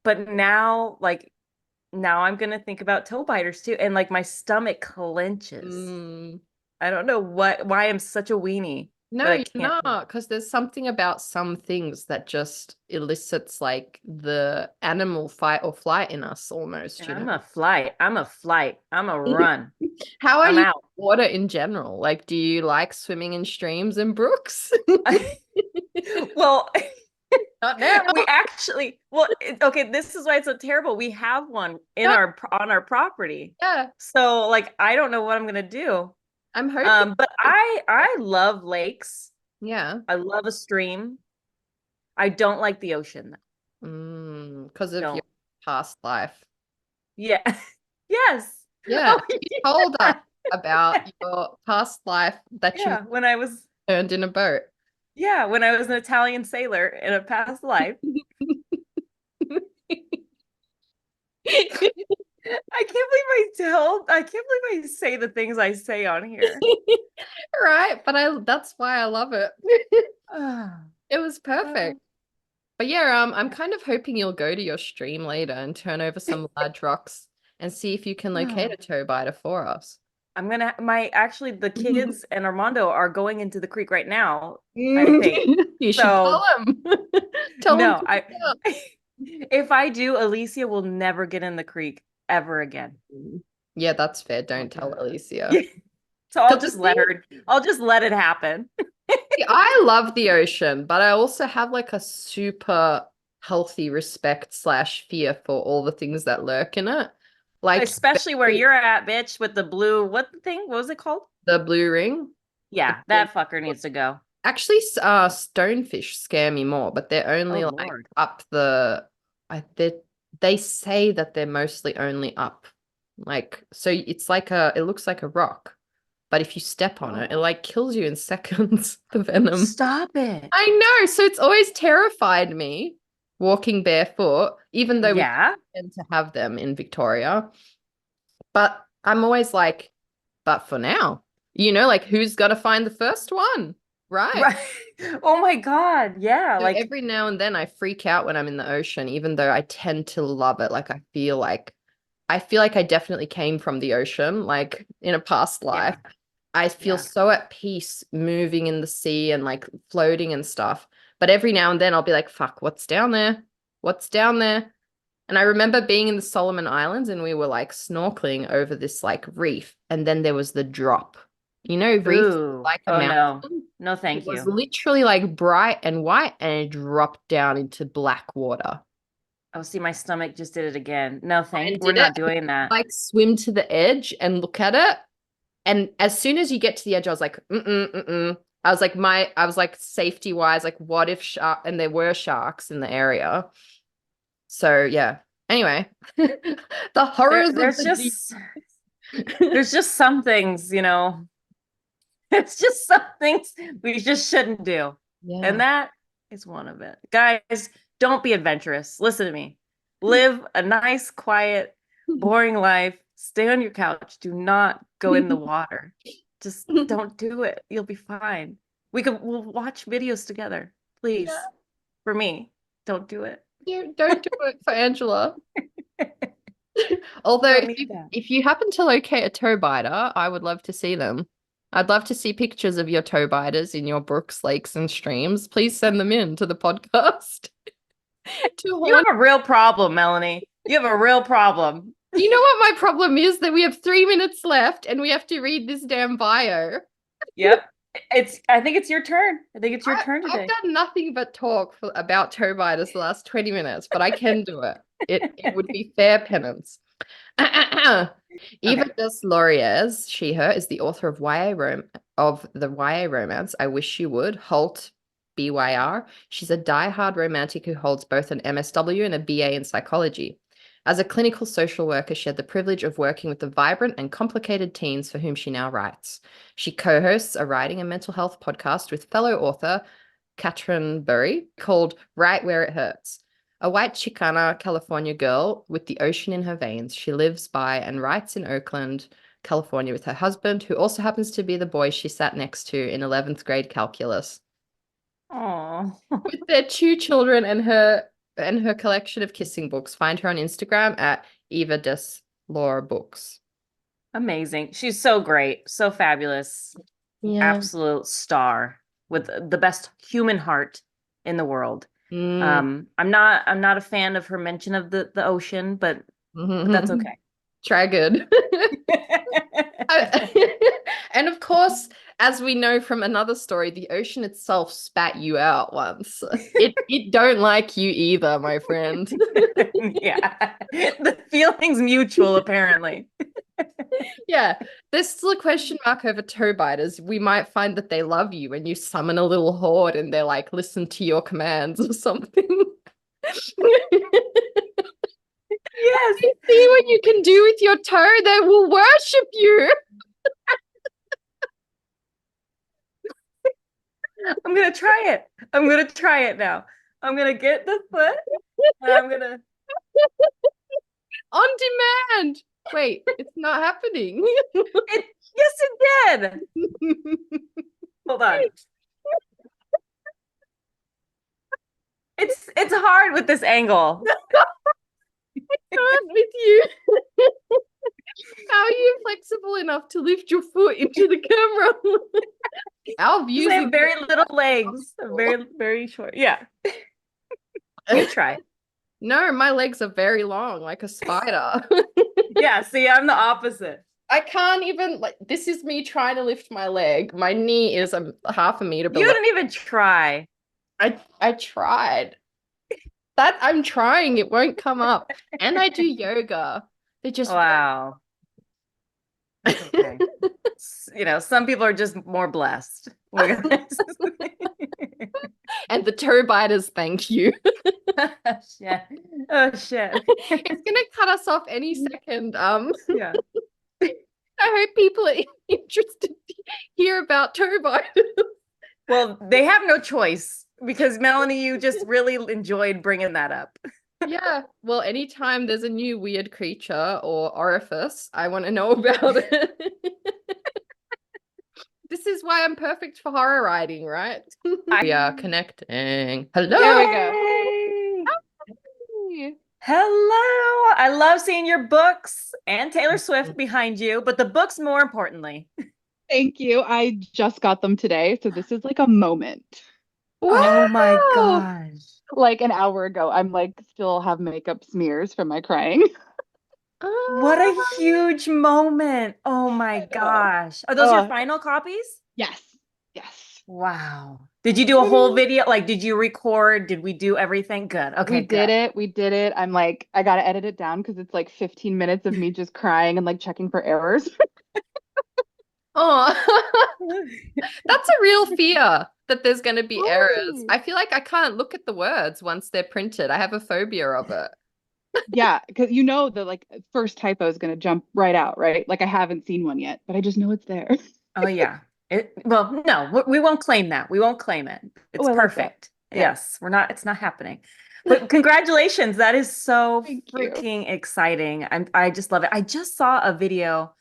but now I'm gonna think about toe biters too, and like my stomach clenches. Mm. I don't know why I'm such a weenie, but No, I you're can't do it. not, because there's something about some things that just elicits like the animal fight or flight in us almost, And you know? I'm a flight, I'm a run, How are I'm you out. with water in general? Like, do you like swimming in streams and brooks? Well, Not now. okay, this is why it's so terrible. We have one No, on our property. yeah, So like I don't know what I'm gonna do. I'm hoping. But I love lakes. Yeah. I love a stream. I don't like the ocean though. Because of your Don't. past life. Yeah. Yes. Yeah. Oh You told us yeah. about your past life that you Yeah. turned in a boat. When I was an Italian sailor in a past life. I can't believe I say the things I say on here. Right, but that's why I love it. Ah, It was well, perfect. But yeah, I'm kind of hoping you'll go to your stream later and turn over some large rocks and see if you can locate ah. a toe biter for us. I'm gonna my actually the kids and Armando are going into the creek right now, I think. You should tell So them. Tell them no, to I pick up. if I do, Alicia will never get in the creek ever again. Yeah, that's fair. Won't Don't do tell it. Alicia. Yeah. So Because the thing, I'll just let it happen. I love the ocean, but I also have like a super healthy respect slash fear for all the things that lurk in it. Like Especially where you're at, bitch, with the blue, what was it called? the blue ring. Yeah, that fucker needs to go. Actually, stonefish scare me more, but they're Oh only like Lord. up they say that they're mostly only up. Like, so it looks like a rock, but if you step on it, it like kills you in seconds, the venom. Stop it. I know. So it's always terrified me walking barefoot, even though we Yeah. tend to have them in Victoria. But I'm always like, but for now, like who's gonna find the first one? Right. Right. Oh my God. Yeah. So Like, every now and then I freak out when I'm in the ocean, even though I tend to love it. Like I feel like I definitely came from the ocean, like in a past life. yeah. I feel Yeah. so at peace moving in the sea and like floating and stuff. But every now and then I'll be like, fuck, what's down there? What's down there? And I remember being in the Solomon Islands and we were like snorkeling over this like reef. And then there was the drop. Reef Ooh. like a Oh no. mountain. No, It thank was you. literally like bright and white and it dropped down into black water. Oh, see, my stomach just did it again. No, And we're did it not doing that. like swim to the edge and look at it. And as soon as you get to the edge, I was like, I was like safety wise, like what if shark, and there were sharks in the area. So yeah. Anyway, the horrors of the deep. There's just some things. It's just some things we just shouldn't do. And Yeah. that is one of it. Guys, don't be adventurous. Listen to me. Live a nice, quiet, boring life. Stay on your couch. Do not go in the water. Just don't do it. You'll be fine. We'll watch videos together. Yeah. Please. For me. Don't do it. Don't do it for Angela. Although Don't if need you that. if you happen to locate a toe biter, I would love to see them. I'd love to see pictures of your toe biters in your brooks, lakes, and streams. Please send them in to the podcast to You haunt. have a real problem, Melanie. You have a real problem. You know what my problem is? That we have 3 minutes left and we have to read this damn bio. Yep. I think it's your turn. I think it's your turn I've today. done nothing but talk about toe biters the last 20 minutes, but I can do it. It would be fair penance. Eva Okay. Des Lauriers, she, her, is the author of the YA romance I Wish You Would, Halt BYR. She's a die-hard romantic who holds both an MSW and a BA in psychology. As a clinical social worker, she had the privilege of working with the vibrant and complicated teens for whom she now writes. She co-hosts a writing and mental health podcast with fellow author Katrin Burry called Right Where It Hurts. A white Chicana California girl with the ocean in her veins, she lives by and writes in Oakland, California with her husband, who also happens to be the boy she sat next to in 11th grade calculus. Oh, With their two children and her collection of kissing books, find her on Instagram at Eva Des Lauriers Books. amazing. She's so great, so fabulous. Yeah. Absolute star with the best human heart in the world. Mm. I'm not a fan of her mention of the ocean, but that's okay. Try good. And of course, as we know from another story, the ocean itself spat you out once. It don't like you either, my friend. Yeah. The feeling's mutual, apparently. Yeah, there's still a question mark over toe biters. We might find that they love you when you summon a little horde and they're like, listen to your commands or something. Yes. See what you can do with your toe, they will worship you. I'm gonna try it. I'm gonna try it now. I'm gonna get the foot and I'm gonna On demand. Wait, it's not happening. yes, it did. Hold on. It's hard with this angle. Not with you. How are you flexible enough to lift your foot into the camera? Our views I have are very little legs. Very, very short. Yeah. You try. No, my legs are very long, like a spider. Yeah, see, I'm the opposite. I can't even like this is me trying to lift my leg. My knee is a half a meter You below. didn't even try. I tried. That I'm trying, it won't come up. And I do yoga. They just Wow. Okay. You know, some people are just more blessed. and the toe biters, thank you. Shit. Oh shit. It's gonna cut us off any second. Yeah. I hope people are interested to hear about toe biters. Well, they have no choice because Melanie, you just really enjoyed bringing that up. Yeah. Well, anytime there's a new weird creature or orifice, I want to know about it. This is why I'm perfect for horror writing, right? We are connecting. Hello. There we go. Hi. Hello. I love seeing your books and Taylor Swift behind you, but the books more importantly. Thank you. I just got them today, so this is like a moment. Oh my Wow. gosh. Like an hour ago, I'm like still have makeup smears from my crying. What a Ah. huge moment. Oh my I know. gosh. Are those your Oh, final copies? yes. Yes. Wow. Did you do a whole video? Like, did you record? Did we do everything? Good. Okay, We did good. it. We did it. I'm like, I gotta edit it down because it's like 15 minutes of me just crying and like checking for errors. Oh, that's a real fear that there's going to be errors. Totally. I feel like I can't look at the words once they're printed. I have a phobia of it. Yeah, because you know the like first typo is gonna jump right out, right? Like I haven't seen one yet, but I just know it's there. Oh yeah. Well, no, we won't claim that. We won't claim it. Oh, It's I like that. perfect. Yeah. Yes, it's not happening. But congratulations. That is so Thank you. freaking exciting. I just love it. I just saw a video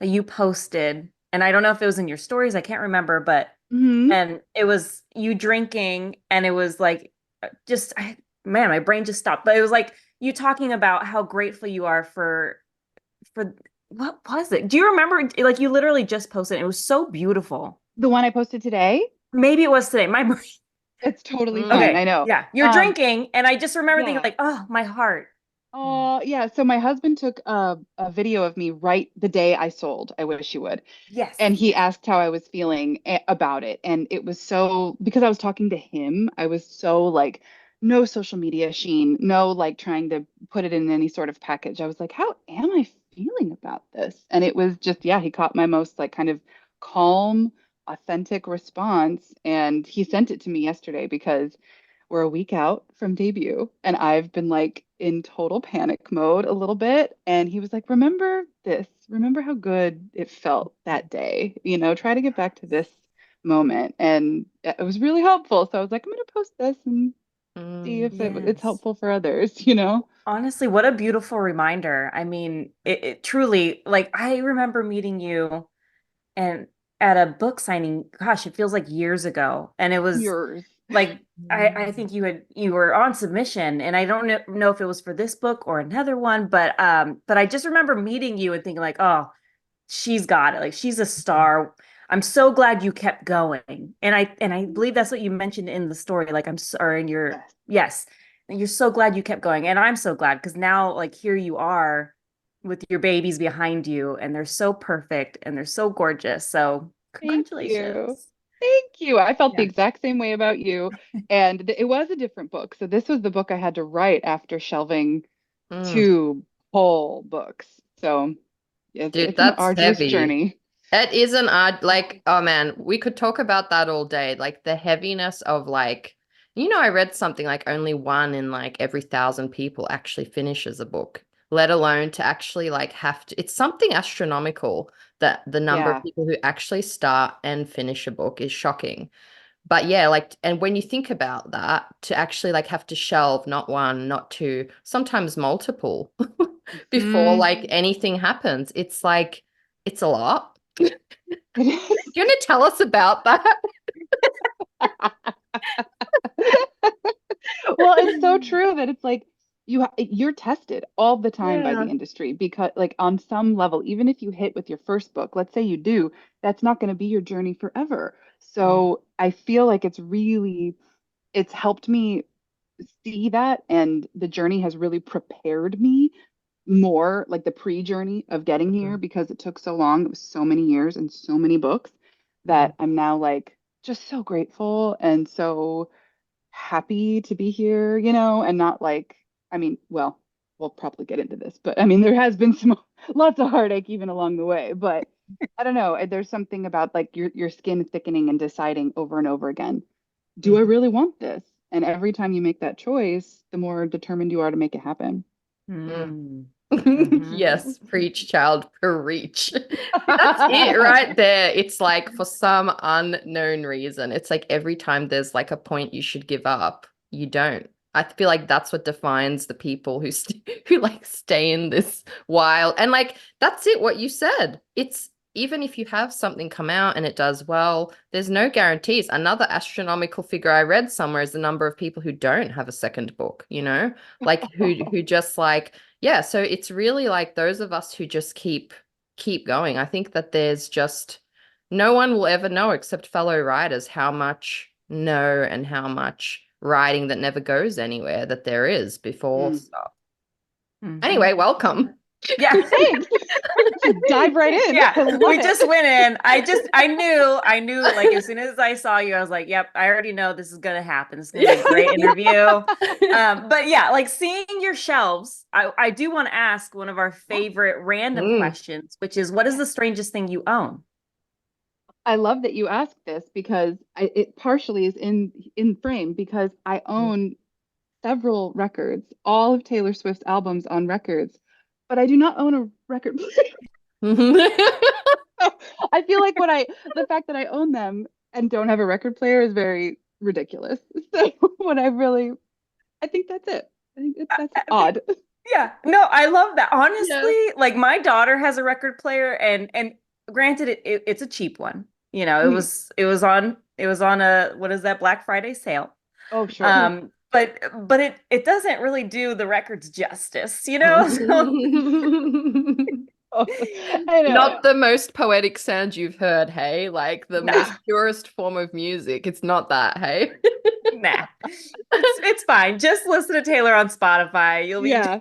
that you posted, and I don't know if it was in your stories, I can't remember, but Hmm. and it was you drinking, and it was like man, my brain just stopped. But it was like you talking about how grateful you are for what was it? Do you remember? Like you literally just posted it. It was so beautiful. The one I posted today, Maybe it was today. My brain. it's totally Mm. fine. I Okay. know. Yeah. You're drinking. And I just remember thinking Yeah. like, oh, my heart. Oh, yeah. So my husband took a video of me right the day I sold. I wish you would. Yes. And he asked how I was feeling about it. And it was so, because I was talking to him, I was so like, no social media sheen, no like trying to put it in any sort of package. I was like, how am I feeling about this? And it was just, yeah, he caught my most like kind of calm, authentic response. And he sent it to me yesterday because we're a week out from debut, and I've been like in total panic mode a little bit. And he was like, remember this, remember how good it felt that day, try to get back to this moment. And it was really helpful. So I was like, I'm going to post this and see if it's Yes. helpful for others. Honestly, what a beautiful reminder. I mean, it truly, like, I remember meeting you and at a book signing, gosh, it feels like years ago. And it was Yours. like, I think you were on submission, and I don't know if it was for this book or another one, but I just remember meeting you and thinking like, oh, she's got it. Like, she's a star. I'm so glad you kept going. And I believe that's what you mentioned in the story. Like, I'm sorry, in your, Yes. yes, you're so glad you kept going. And I'm so glad because now, like, here you are with your babies behind you, and they're so perfect and they're so gorgeous. So Thank you. congratulations. Thank you. I felt the Yeah. exact same way about you. And it was a different book. So this was the book I had to write after shelving Mm. two whole books. So Dude, it's an that's arduous heavy. journey. It is an odd, like, oh man, we could talk about that all day. Like the heaviness of like, I read something like only one in like every 1,000 people actually finishes a book, let alone to actually like have to, it's something astronomical that the number of Yeah. people who actually start and finish a book is shocking. But yeah, like, and when you think about that, to actually like have to shelve not one, not two, sometimes multiple before Mhm. like anything happens, it's like, it's a lot. It is. You want to tell us about that? Well, it's so true that it's like you're tested all the time by the Yeah. industry because like on some level, even if you hit with your first book, let's say you do, that's not going to be your journey forever. Mm, So I feel like it's helped me see that, and the journey has really prepared me more, like the pre-journey of getting here, mm, because it took so long. It was so many years and so many books mm, that I'm now like just so grateful and so happy to be here, and not like, I mean, well, we'll probably get into this, but I mean, there has been some lots of heartache even along the way, but I don't know. There's something about like your skin thickening and deciding over and over again, do I mhm. really want this? And every time you make that choice, the more determined you are to make it happen. Mm. Mm. Hmm. Yes, preach, child, preach. That's it right there. It's like for some unknown reason, it's like every time there's like a point you should give up, you don't. I feel like that's what defines the people who who like stay in this while and like that's it, what you said. It's even if you have something come out and it does well, there's no guarantees. Another astronomical figure I read somewhere is the number of people who don't have a second book, like who just like yeah, so it's really like those of us who just keep going. I think that there's just no one will ever know except fellow writers how much no and how much writing that never goes anywhere that there is before Mm. stuff. Hmm. Anyway, welcome. Yeah. Thanks. Just dive right in. Yeah, I love we it. just went in. I knew, like, as soon as I saw you, I was like, yep, I already know this is gonna happen. It's gonna be a great interview. But yeah, like seeing your shelves, I do want to ask one of our Yeah. favorite random Mm, questions, which is, what is Yeah. the strangest thing you own? I love that you asked this because it partially is in frame because I mm. own several records, all of Taylor Swift's albums on records, but I do not own a record player. I feel like the fact that I own them and don't have a record player is very ridiculous. So when I think that's it. I think that's I think, odd. yeah, no, I love that. Yeah. Honestly, like my daughter has a record player, and granted, it's a cheap one. It Mhm. was it was on a, what is that, Black Friday sale. Oh, sure. But it doesn't really do the records justice. So Oh, I know. Not the most poetic sound you've heard, hey? Like the nah, most purest form of music. It's not that, hey? nah. It's fine. Just listen to Taylor on Spotify. You'll be Yeah.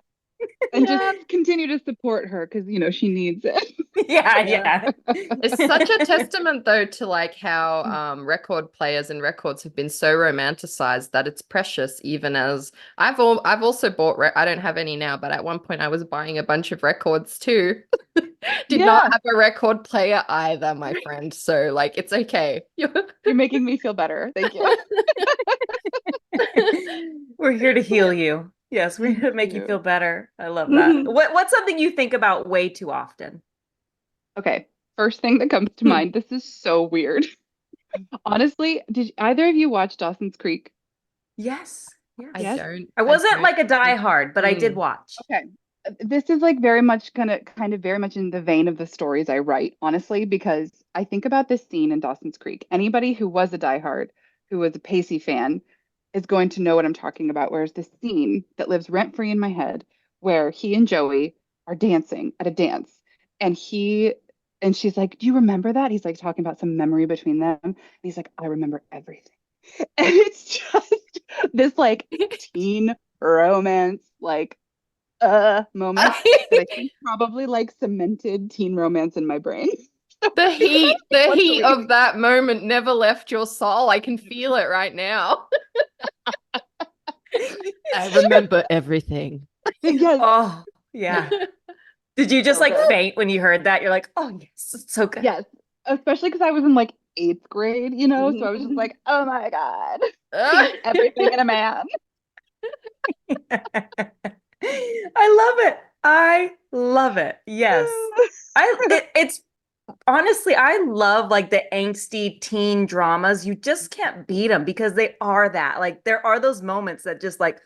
And Yeah. just continue to support her because, she needs it. Yeah. It's such a testament though to like how record players and records have been so romanticized that it's precious. Even as I've also bought I don't have any now, but at one point I was buying a bunch of records too. Did not Yeah, have a record player either, my friend. So like it's okay. you're making me feel better. Thank you. We're here to heal you. Yes, we're Thank here to make you feel you. better. I love that. What's something you think about way too often? Okay, first thing that comes to Hmm. mind, this is so weird. Honestly, did either of you watch Dawson's Creek? Yes. I Yes. Yes. don't I I wasn't don't like a diehard, but I did mm, watch. Okay. This is like very much kind of very much in the vein of the stories I write, honestly, because I think about this scene in Dawson's Creek. Anybody who was a diehard, who was a Pacey fan, is going to know what I'm talking about. Whereas this scene that lives rent free in my head, where he and Joey are dancing at a dance, and she's like, "Do you remember that?" He's like talking about some memory between them. And he's like, "I remember everything." And it's just this like teen romance, like moment that I think probably like cemented teen romance in my brain. So the I think heat, about the it once a heat week. of that moment never left your soul. I can feel it right now. I remember everything. Yes, Oh, yeah. Did you just so like good. faint when you heard that? You're like, oh, yes, it's so good. Yes, especially because I was in like eighth grade, so I was just like, oh my God, he's everything in a man. I love it. I love it. Yes. It's honestly, I love like the angsty teen dramas. You just can't beat them because they are that. Like there are those moments that just like,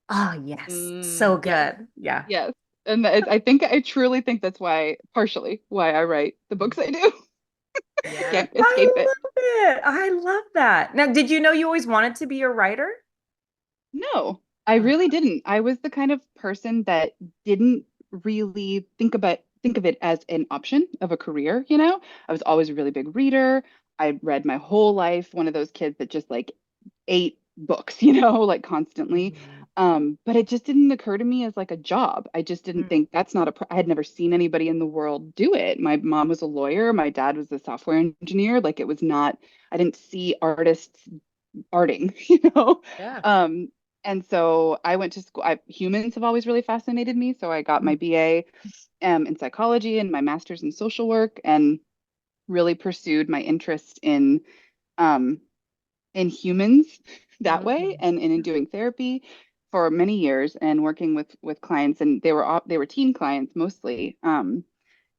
oh yes, so Yes, good. Yeah. yes. And I truly think that's partially why I write the books I do. Yeah. Can't escape I it. love it. I love that. Now, did you know you always wanted to be a writer? No, I Oh, really didn't. I was the kind of person that didn't really think of it as an option of a career. I was always a really big reader. I read my whole life, one of those kids that just like ate books, like constantly. Mhm. But it just didn't occur to me as like a job. I just didn't mm, think that's not I had never seen anybody in the world do it. My mom was a lawyer, my dad was a software engineer. Like it was not, I didn't see artists arting, Yeah. Um, and so I went to school. Humans have always really fascinated me. So I got my mm, BA in psychology and my master's in social work and really pursued my interest um, in humans that way Mm. and in doing therapy for many years and working with clients. And they were teen clients mostly.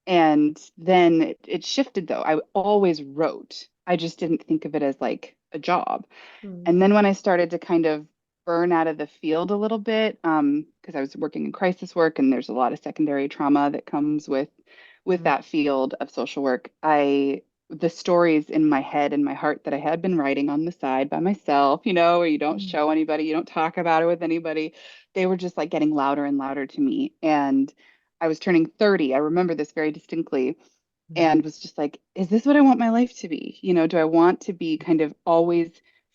And then it shifted though. I always wrote. I just didn't think of it as like a job. And Mm. then when I started to kind of burn out of the field a little bit, because I was working in crisis work and there's a lot of secondary trauma that comes with Mm. that field of social work, the stories in my head and my heart that I had been writing on the side by myself, where you don't Mm. show anybody, you don't talk about it with anybody, they were just like getting louder and louder to me. And I was turning 30. I remember this very distinctly Mm. and was just like, is this what I want my life to be? Do I want to be kind of always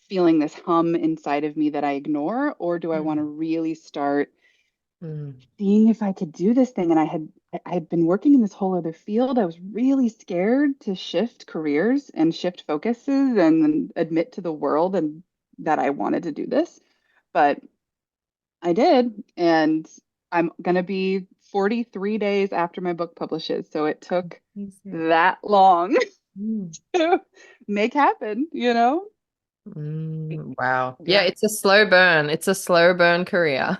feeling this hum inside of me that I ignore, or do I want to Mm. really start Mm. seeing if I could do this thing? And I had been working in this whole other field. I was really scared to shift careers and shift focuses and admit to the world and that I wanted to do this. But I did, and I'm gonna be 43 days after my book publishes. So it took amazing. that long Mm. to make happen. Wow. Yeah, Yeah. it's a slow burn. It's a slow burn career.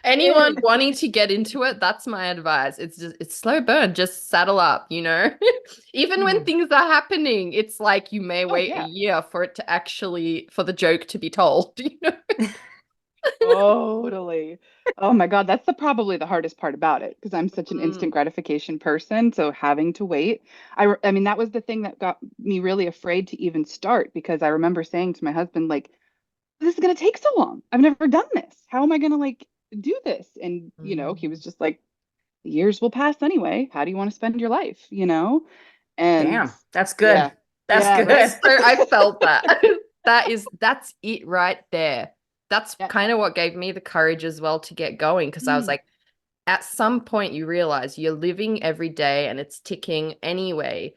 Anyone It is. wanting to get into it, that's my advice. It's slow burn. Just saddle up. Even when Mm. things are happening, it's like you may Oh wait a yeah, year for it to actually for the joke to be told. totally. Oh my God, that's probably the hardest part about it because I'm such an instant Mm. gratification person. So having to wait, I mean, that was the thing that got me really afraid to even start because I remember saying to my husband, like, this is gonna take so long. I've never done this. How am I gonna like do this? And he was Mm. just like, years will pass anyway. How do you want to spend your life? And Damn, that's good. yeah, That's yeah, That's right. good. so I felt that. That's it right there. That's Yeah. kind of what gave me the courage as well to get going because I was Mm, like, at some point you realize you're living every day and it's ticking anyway.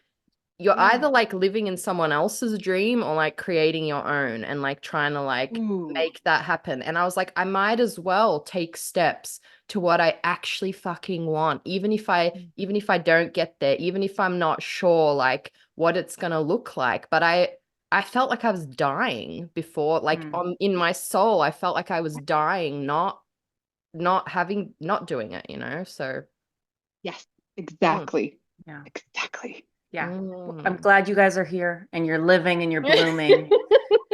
You're either like living in someone else's dream or like creating your own and like trying to like make that happen. And I was like, I might as well take steps to what I actually fucking want, even if I don't get there, even if I'm not sure like what it's gonna look like. But I felt like I was dying before, like in my soul, I felt like I was dying, not doing it, you know? So Yes, exactly. Yeah. Exactly. Yeah. I'm glad you guys are here and you're living and you're blooming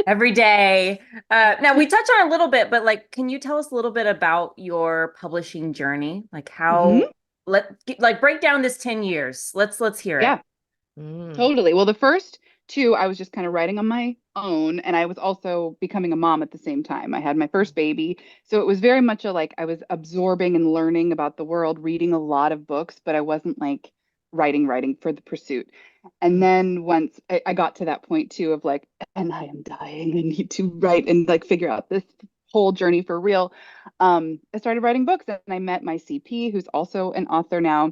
every day. Now we touched on it a little bit, but like, can you tell us a little bit about your publishing journey? Like how, break down this 10 years. Let's hear it. Yeah. Totally. Well, the first two, I was just kind of writing on my own, and I was also becoming a mom at the same time. I had my first baby. So it was very much a like I was absorbing and learning about the world, reading a lot of books, but I wasn't like writing for the pursuit. And then once I got to that point too of like, and I am dying, I need to write and like figure out this whole journey for real. I started writing books and I met my CP, who's also an author now.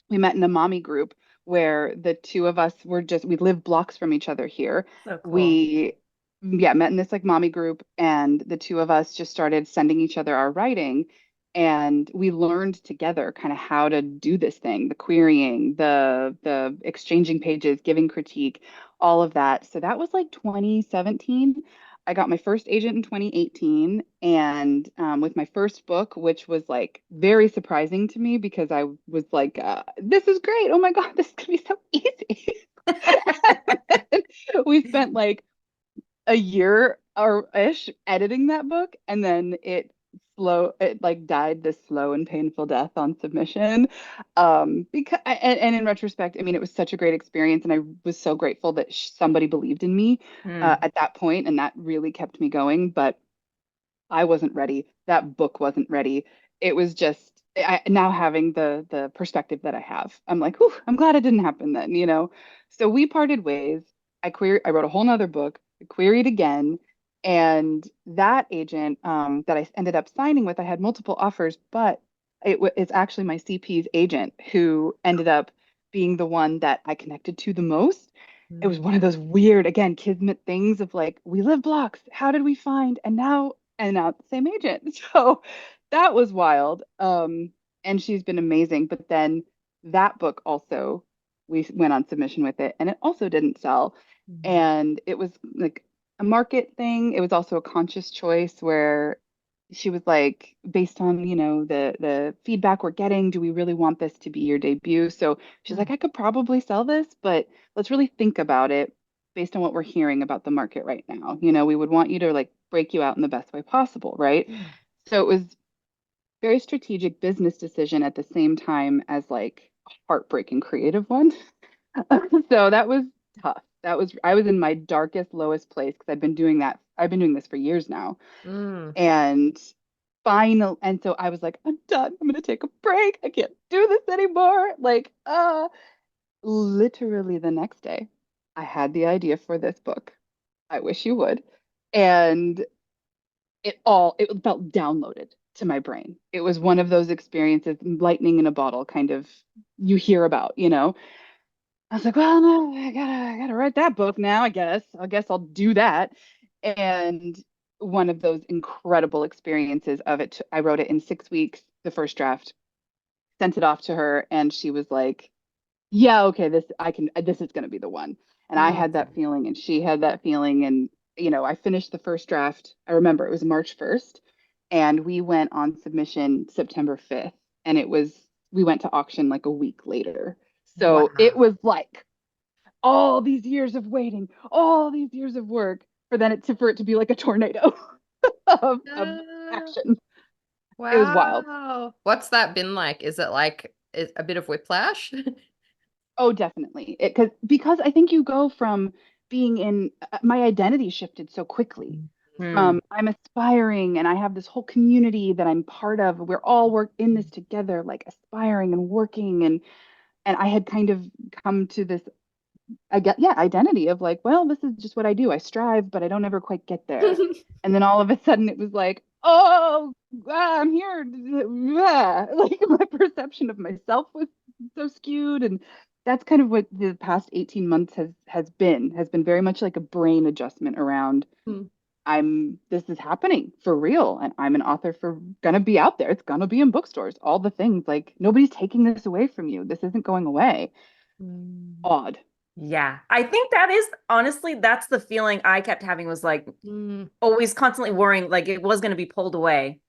We met in a mommy group where the two of us we live blocks from each other here. So cool. We met in this like mommy group, and the two of us just started sending each other our writing, and we learned together kind of how to do this thing, the querying, the exchanging pages, giving critique, all of that. So that was like 2017. I got my first agent in 2018, and with my first book, which was like very surprising to me because I was like, this is great. Oh my God, this is gonna be so easy. We spent like a year or ish editing that book, and then it like died this slow and painful death on submission. Because and in retrospect, I mean, it was such a great experience, and I was so grateful that somebody believed in me at that point, and that really kept me going. But I wasn't ready. That book wasn't ready. It was just now having the perspective that I have. I'm like, whew, I'm glad it didn't happen then, you know. So we parted ways. I wrote a whole nother book, I queried again, and that agent that I ended up signing with, I had multiple offers, but it's actually my CP's agent who ended up being the one that I connected to the most. It was one of those weird, again, kismet things of like, we live blocks. How did we find? And now it's the same agent. So that was wild. And she's been amazing. But then that book also, we went on submission with it, and it also didn't sell. And it was like a market thing. It was also a conscious choice where she was like, based on, the feedback we're getting, do we really want this to be your debut? So she's like, I could probably sell this, but let's really think about it based on what we're hearing about the market right now. We would want you to like break you out in the best way possible, right? So it was very strategic business decision at the same time as like a heartbreaking creative one. So that was tough. I was in my darkest, lowest place because I've been doing this for years now. And and so I was like, I'm done. I'm gonna take a break. I can't do this anymore. Like, literally the next day, I had the idea for this book. I wish you would. And it felt downloaded to my brain. It was one of those experiences, lightning in a bottle, kind of you hear about. I was like, well, no, I gotta write that book now, I guess. I guess I'll do that. And one of those incredible experiences of it, I wrote it in 6 weeks, the first draft, sent it off to her, and she was like, yeah, okay, this is gonna be the one. And I had that feeling, and she had that feeling, and I finished the first draft. I remember it was March 1st, and we went on submission September 5th, and we went to auction like a week later. So it was like all these years of waiting, all these years of work for it to be like a tornado of action. Wow. It was wild. What's that been like? Is it like a bit of whiplash? Oh, definitely. Because I think you go from being in my identity shifted so quickly. I'm aspiring and I have this whole community that I'm part of. We're all in this together, like aspiring and working, and I had kind of come to this identity of like, well, this is just what I do. I strive, but I don't ever quite get there. And then all of a sudden it was like, oh I'm here. Yeah. Like my perception of myself was so skewed. And that's kind of what the past 18 months has been very much like a brain adjustment around Mm. this is happening for real. And I'm an author for gonna be out there. It's gonna be in bookstores, all the things. Like nobody's taking this away from you. This isn't going away. Mm. Odd. Yeah, I think that is honestly, that's the feeling I kept having was like Mm. always constantly worrying like it was going to be pulled away.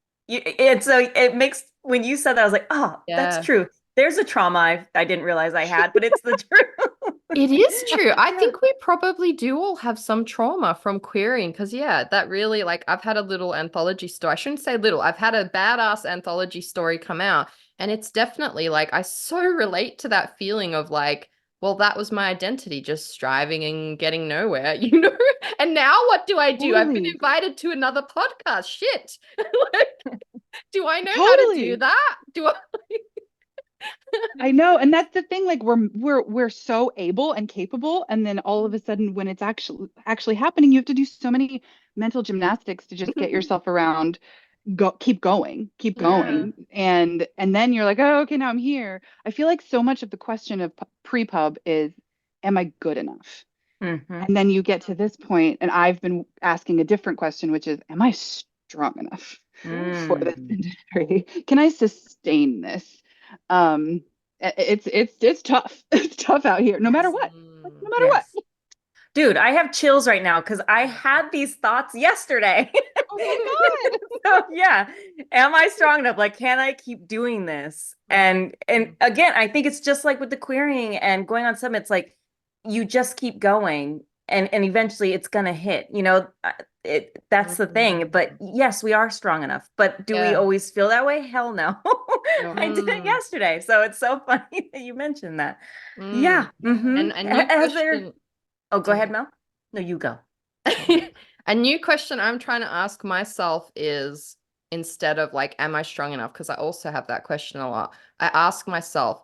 And so it makes, when you said that, I was like, oh, that's Yeah. true. There's a trauma I didn't realize I had, but it's the truth. It is true. I Yeah. think we probably do all have some trauma from querying because, yeah, that really, like, I've had a little anthology story. I shouldn't say little, I've had a badass anthology story come out. And it's definitely like, I so relate to that feeling of like, well, that was my identity, just striving and getting nowhere, you know? And now what do I do? I've been Totally. invited to another podcast. Shit. Like, do I know how to do Totally. that? Do I? I know, and that's the thing. Like we're so able and capable, and then all of a sudden, when it's actually happening, you have to do so many mental gymnastics to just get yourself around. Keep Yeah. going, and then you're like, oh, okay, now I'm here. I feel like so much of the question of pre-pub is, am I good enough? Hmm. And then you get to this point, and I've been asking a different question, which is, am I strong enough for this Mm. industry? Can I sustain this? It's tough. It's tough out here, no matter Yes. what. Like, no matter what. Yes. Dude, I have chills right now because I had these thoughts yesterday. Oh my God. So yeah, am I strong enough? Like, can I keep doing this? And again, I think it's just like with the querying and going on summits, like you just keep going and eventually it's gonna hit, that's the thing. But Mm. yes, we are strong enough. But do we Yeah. always feel that way? Hell no. No. I did it Mm. yesterday. So it's so funny that you mentioned that. Mm. Yeah. Hmm. And a new Has there question. Oh, go ahead, Mel. No, you go. A new question I'm trying to ask myself is instead of like, am I strong enough? Because I also have that question a lot. I ask myself,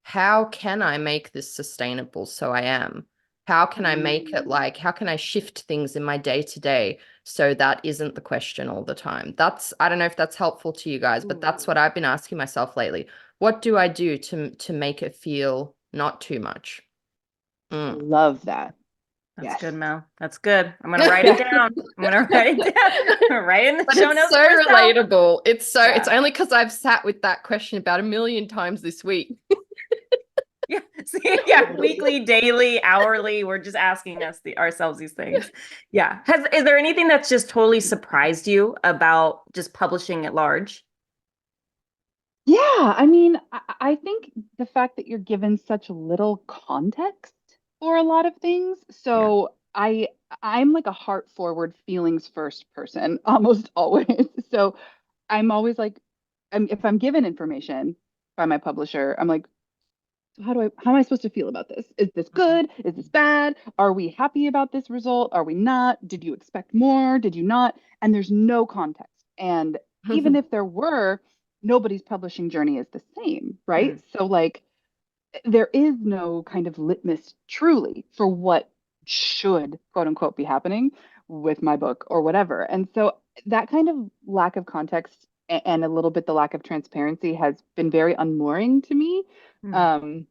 how can I make this sustainable so I am? How can I make it Mm. like, how can I shift things in my day to day so that isn't the question all the time? I don't know if that's helpful to you guys, but that's Ooh, what I've been asking myself lately. What do I do to make it feel not too much? I Mm. love that. That's Yes. good, Mel. That's good. I'm gonna write it Yes. down. I'm gonna write it down. I'm gonna write it in the But show it's notes so for myself. relatable. It's Yeah. only because I've sat with that question about a million times this week. Yeah. See, yeah. Weekly, daily, hourly. We're just asking ourselves these things. Yeah. Is there anything that's just totally surprised you about just publishing at large? Yeah, I mean, I think the fact that you're given such little context for a lot of things. Yeah. So I'm like a heart forward, feelings first person almost always. So I'm always like, if I'm given information by my publisher, I'm like, how am I supposed to feel about this? Is this good? Is this bad? Are we happy about this result? Are we not? Did you expect more? Did you not? And there's no context. And even if there were, nobody's publishing journey is the same, right? Mm. So like there is no kind of litmus truly for what should quote unquote be happening with my book or whatever. And so that kind of lack of context and a little bit the lack of transparency has been very unmooring to me. Mm. Um,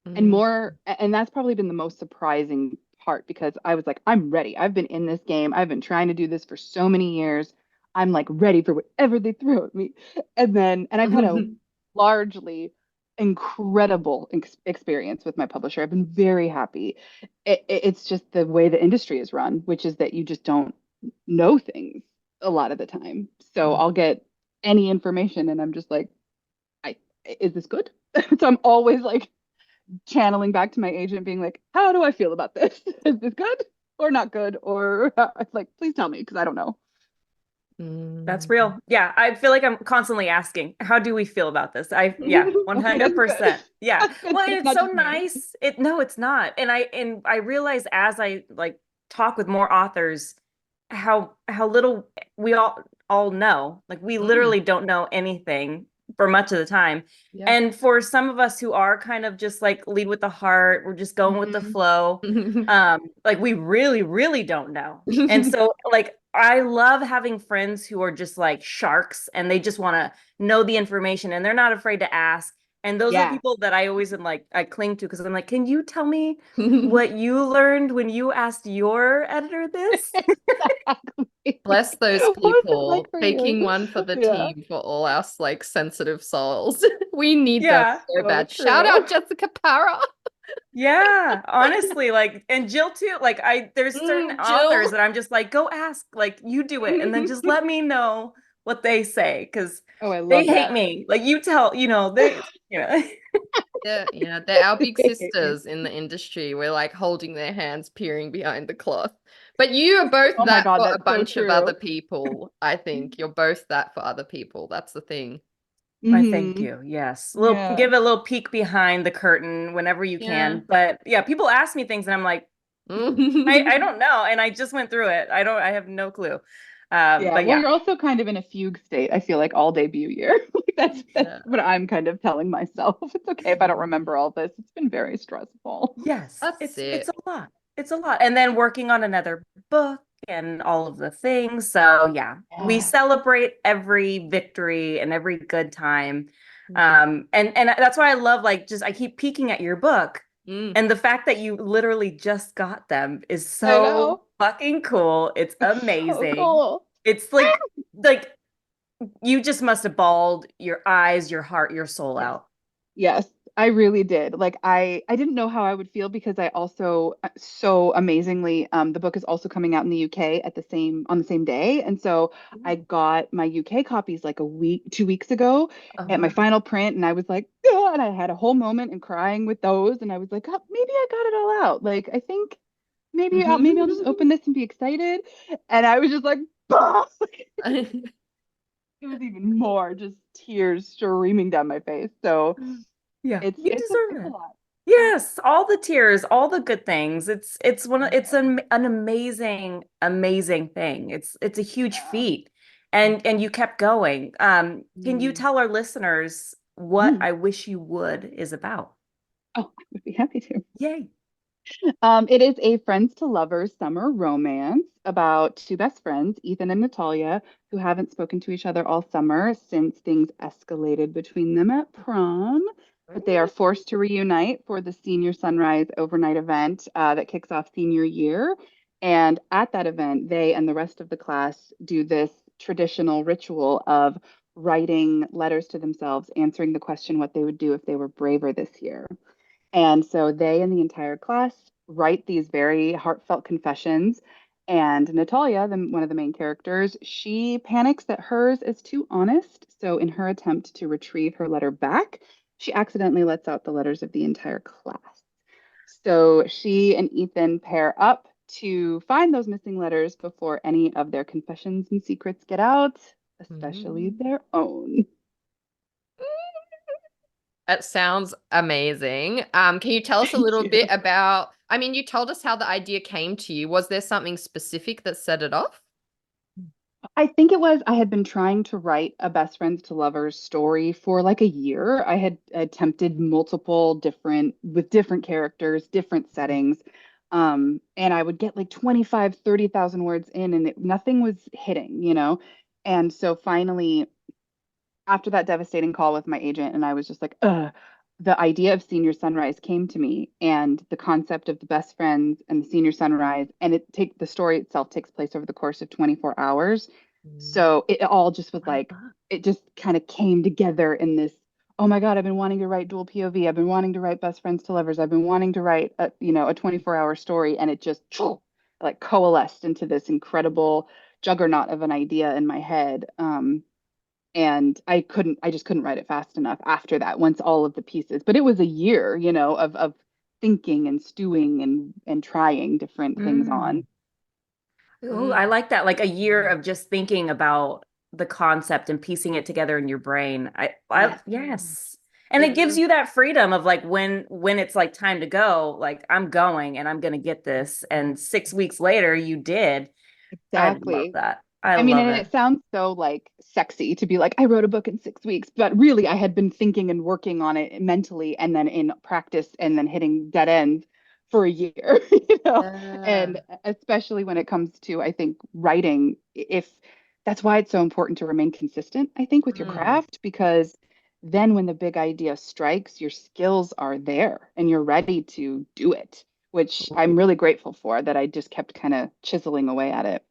Mm. and that's probably been the most surprising part because I was like, I'm ready. I've been in this game. I've been trying to do this for so many years. I'm like ready for whatever they throw at me. And I've had a largely incredible experience with my publisher. I've been very happy. It's just the way the industry is run, which is that you just don't know things a lot of the time. So I'll get any information and I'm just like, I is this good? So I'm always like channeling back to my agent, being like, how do I feel about this? Is this good or not good? Or it's like, please tell me because I don't know. That's Mm. real. Yeah. I feel like I'm constantly asking, how do we feel about this? Yeah, Okay, that's good. 100%. Yeah. That's good Well, that and it's it's not so just me. nice. No, it's not. And I realize as I like talk with more authors, how little we all know. Like we Mm. literally don't know anything for much of the time. Yeah. And for some of us who are kind of just like lead with the heart, we're just going with the Mhm. flow. Like we really, really don't know. And so like I love having friends who are just like sharks and they just want to know the information and they're not afraid to ask. And those are Yeah. people that I always am like, I cling to because I'm like, can you tell me what you learned when you asked your editor this? Exactly. Bless those What was it like people for taking you? one for the Yeah. team for all our like sensitive souls. We need them Yeah. so So bad. Shout true. out Jessica Para. Yeah, honestly, like, and Jill too. Like, there's certain authors Jill. that I'm just like, go ask, like, you do it, and then just let me know what they say because Oh, I they love hate that. me. Like, you tell, you know, They're our big They hate me. sisters in the industry. We're like holding their hands, peering behind the cloth. But you are both Oh my that God, for a that's so bunch of other true. people, I think. You're both that for other people. That's the thing. I thank Hmm. you. Yes, Yeah. give a little peek behind the curtain whenever you Yeah. can. But yeah, people ask me things, and I'm like, I don't know, and I just went through it. I have no clue. Yeah. But Well, yeah, you're also kind of in a fugue state, I feel like, all debut year. Like that's Yeah. what I'm kind of telling myself. It's okay if I don't remember all this. It's been very stressful. yes, That's it's it. a lot. It's a lot. And then working on another book and all of the things. So yeah, we Yeah. celebrate every victory and every good time. Mm. And that's why I love like just I keep peeking at your book. Mm. And the fact that you literally just got them is I so know. fucking cool. It's It's so amazing. cool. It's like you just must have bawled your eyes, your heart, your soul Yes. out. Yes, I really did. Like I didn't know how I would feel because I also so amazingly the book is also coming out in the UK at the same on the same day. And so I got my UK copies like a week, 2 weeks ago at my Uh-huh. final print and I was like, "Ah," and I had a whole moment and crying with those and I was like, oh, maybe I got it all out. Like I think maybe I'll just open this and be excited. And I was just like, "Bah!" It was even more just tears streaming down my face. So Yeah, it's you it's a deserve it's a it. lot. Yes, all the tears, all the good things. It's Yeah. an amazing, amazing thing. It's a huge Yeah. feat. And you kept going. Can you Mm. tell our listeners what Mm. I Wish You Would is about? Oh, I would be happy to. Yay. It is a friends to lovers summer romance about two best friends, Ethan and Natalia, who haven't spoken to each other all summer since things escalated between them at prom. But they are forced to reunite for the senior sunrise overnight event that kicks off senior year. And at that event, they and the rest of the class do this traditional ritual of writing letters to themselves, answering the question what they would do if they were braver this year. And so they and the entire class write these very heartfelt confessions. And Natalia, one of the main characters, she panics that hers is too honest. So, in her attempt to retrieve her letter back, she accidentally lets out the letters of the entire class. So, she and Ethan pair up to find those missing letters before any of their confessions and secrets get out, especially Mm. their own. That sounds amazing. Can you tell us a Thank little bit you. about, I mean, you told us how the idea came to you. Was there something specific that set it off? I think it was I had been trying to write a best friends to lovers story for like a year. I had attempted multiple different with different characters, different settings. And I would get like 25, 30,000 words in and nothing was hitting, you know? And so finally after that devastating call with my agent, and I was just like, ugh, the idea of senior sunrise came to me, and the concept of the best friends and the senior sunrise, and the story itself takes place over the course of 24 hours. Mm. So it all just was I like, love. it just kind of came together in this. Oh my God, I've been wanting to write dual POV. I've been wanting to write best friends to lovers. I've been wanting to write a 24-hour story, and it just like coalesced into this incredible juggernaut of an idea in my head. And I just couldn't write it fast enough after that once all of the pieces, but it was a year, of thinking and stewing and trying different things on. Mm. Oh, I Mm. like that. Like a year Mm. of just thinking about the concept and piecing it together in your brain. Yeah. Yes. And It it gives was. you that freedom of like when it's like time to go, like I'm going and I'm gonna get this. And 6 weeks later, you did. I love Exactly. that. I I mean, love and it. it sounds so like sexy to be like, I wrote a book in 6 weeks, but really I had been thinking and working on it mentally and then in practice and then hitting dead ends for a year, you know, Yeah. and especially when it comes to, I think, writing, if that's why it's so important to remain consistent, I think, with your Mm. craft, because then when the big idea strikes, your skills are there and you're ready to do it, which I'm really grateful for, that I just kept kind of chiseling away at it.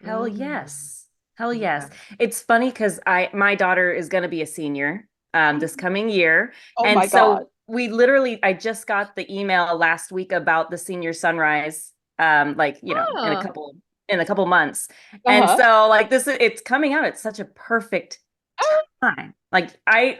Hell Mm. yes. Hell Yeah. yes. It's funny because my daughter is going to be a senior this coming year. Oh And my God. so I just got the email last week about the senior sunrise, like, Ah. in a couple months. And Uh-huh. so like it's coming out at such a perfect time. Like I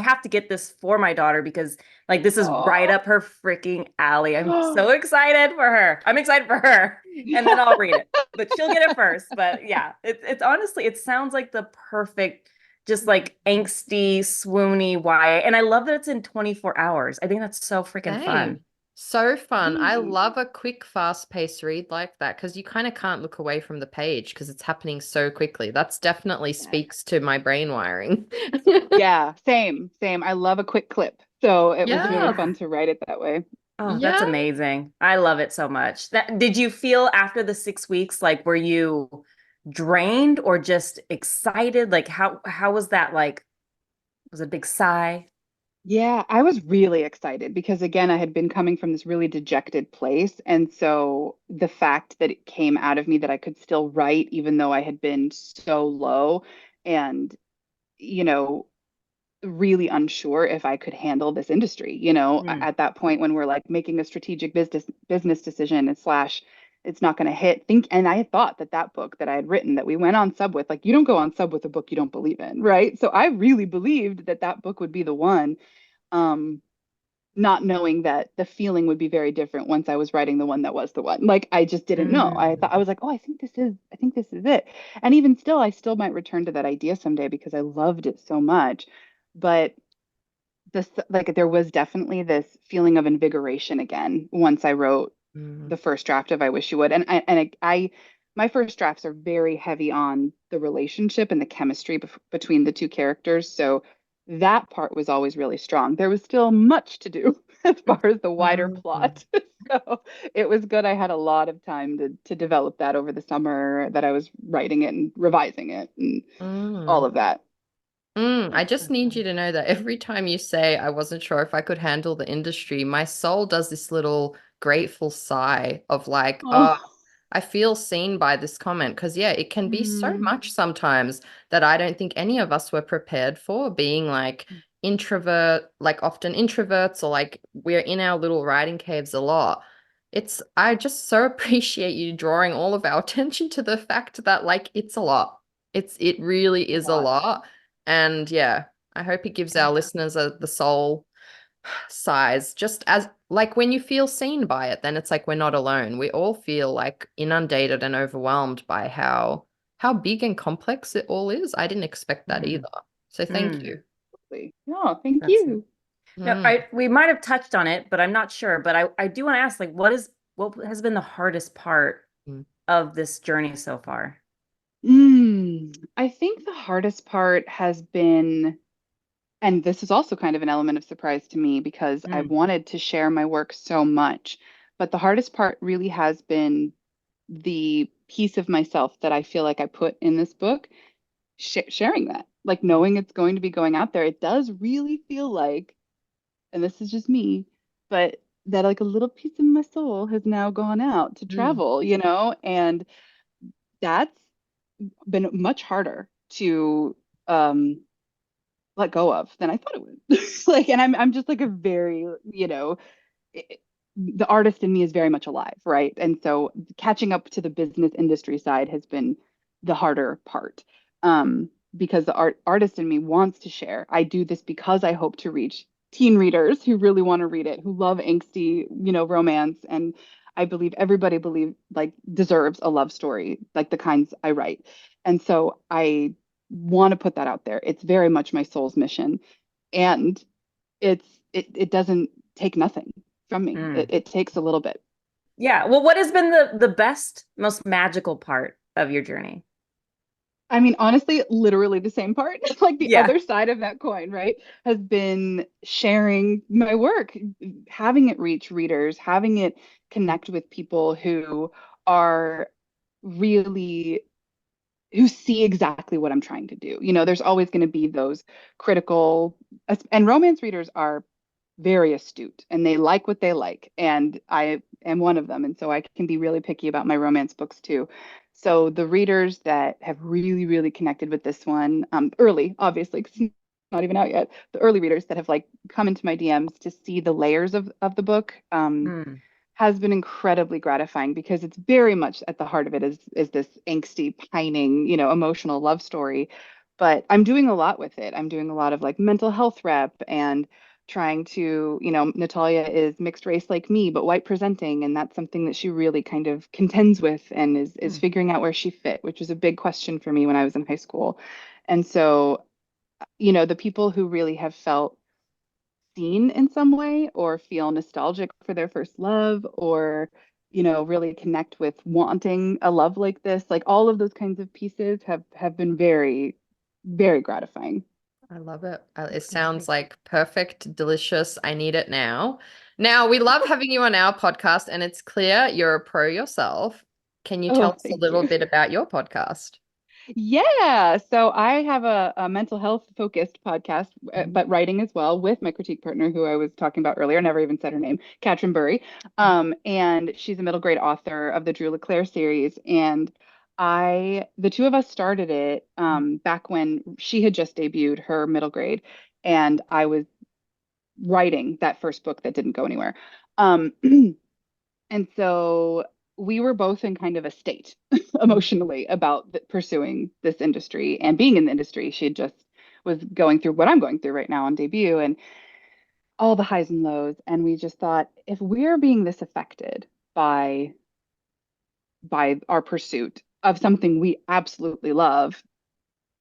have to get this for my daughter because like this is right Oh. up her freaking alley. I'm so excited for her. I'm excited for her. And then I'll read it. But she'll get it first. But yeah, it's honestly, it sounds like the perfect, just like angsty, swoony YA. And I love that it's in 24 hours. I think that's so freaking fun. Same. So fun. I Really? love a quick, fast-paced read like that because you kind of can't look away from the page because it's happening so quickly. That's definitely Yeah. speaks to my brain wiring. Yeah, same, same. I love a quick clip. So it was really Yeah. Yeah. fun to write it that way. Oh, that's Yeah. amazing. I love it so much. Did you feel after the 6 weeks, like were you drained or just excited? Like how was that like? Was it a big sigh? Yeah, I was really excited because, again, I had been coming from this really dejected place. And so the fact that it came out of me that I could still write, even though I had been so low and, you know, really unsure if I could handle this industry, Mm. at that point when we're like making a strategic business decision and slash it's not going to hit. And I had thought that that book that I had written that we went on sub with, like, you don't go on sub with a book you don't believe in, right? So I really believed that that book would be the one, um not knowing that the feeling would be very different once I was writing the one that was the one. Like, I just didn't know. I was like, oh, I think this is it. And even still, I still might return to that idea someday because I loved it so much. But this, like, there was definitely this feeling of invigoration again once I wrote Mm. the first draft of I Wish You Would. My first drafts are very heavy on the relationship and the chemistry between the two characters. So that part was always really strong. There was still much to do as far as the wider Mm. plot. So it was good. I had a lot of time to develop that over the summer that I was writing it and revising it and all Mm. of that. I Yeah. just need you to know that every time you say I wasn't sure if I could handle the industry, my soul does this little grateful sigh of like, oh, Oh. I feel seen by this comment because, yeah, it can be so Mm. much sometimes that I don't think any of us were prepared for being like introvert, like often introverts, or like we're in our little writing caves a lot. I just so appreciate you drawing all of our attention to the fact that like it's a lot. It really A is a lot. lot. And yeah, I hope it gives our listeners the soul size, just as like when you feel seen by it, then it's like we're not alone. We all feel like inundated and overwhelmed by how big and complex it all is. I didn't expect that Mm. either. So thank Mm. you. Oh, thank That's you. no, Mm. we might have touched on it, but I'm not sure. But I do want to ask, like, what has been the hardest part Mm. of this journey so far? I think the hardest part has been, and this is also kind of an element of surprise to me because I've Mm. wanted to share my work so much, but the hardest part really has been the piece of myself that I feel like I put in this book, sharing that, like knowing it's going to be going out there. It does really feel like, and this is just me, but that like a little piece of my soul has now gone out to Mm. travel, and that's been much harder to um let go of than I thought it would. Like, and I'm just like a very, it, the artist in me is very much alive, right? And so catching up to the business industry side has been the harder part. Because the artist in me wants to share. I do this because I hope to reach teen readers who really want to read it, who love angsty, romance. And I believe everybody like deserves a love story, like the kinds I write. And so I want to put that out there. It's very much my soul's mission. And it doesn't take nothing from me. It, Mm. it takes a little bit. Yeah. Well, what has been the best, most magical part of your journey? I mean, honestly, literally the same part, like the Yeah. other side of that coin, right? Has been sharing my work, having it reach readers, having it connect with people who are really who see exactly what I'm trying to do. There's always going to be those critical, and romance readers are very astute and they like what they like. And I am one of them. And so I can be really picky about my romance books too. So the readers that have really, really connected with this one, early, obviously, because it's not even out yet, the early readers that have like come into my DMs to see the layers of the book, Mm. has been incredibly gratifying because it's very much at the heart of it is this angsty, pining, emotional love story. But I'm doing a lot with it. I'm doing a lot of like mental health rep and trying to, Natalia is mixed race like me, but white presenting, and that's something that she really kind of contends with and is Mm. figuring out where she fit, which was a big question for me when I was in high school. And so, the people who really have felt seen in some way or feel nostalgic for their first love or really connect with wanting a love like this, like all of those kinds of pieces have been very, very gratifying. I love it. It sounds Great. like perfect, delicious. I need it now. Now, we love having you on our podcast, and it's clear you're a pro yourself. Can you Oh, tell us a thank little you. bit about your podcast? Yeah, so I have a mental health focused podcast, Mhm. but writing as well with my critique partner who I was talking about earlier. Never even said her name, Katrin Burry. And she's a middle grade author of the Drew LeClaire series. And the two of us started it back when she had just debuted her middle grade, and I was writing that first book that didn't go anywhere. Um, And so we were both in kind of a state emotionally about pursuing this industry and being in the industry. She had just was going through what I'm going through right now on debut and all the highs and lows. And we just thought, if we're being this affected by our pursuit of something we absolutely love,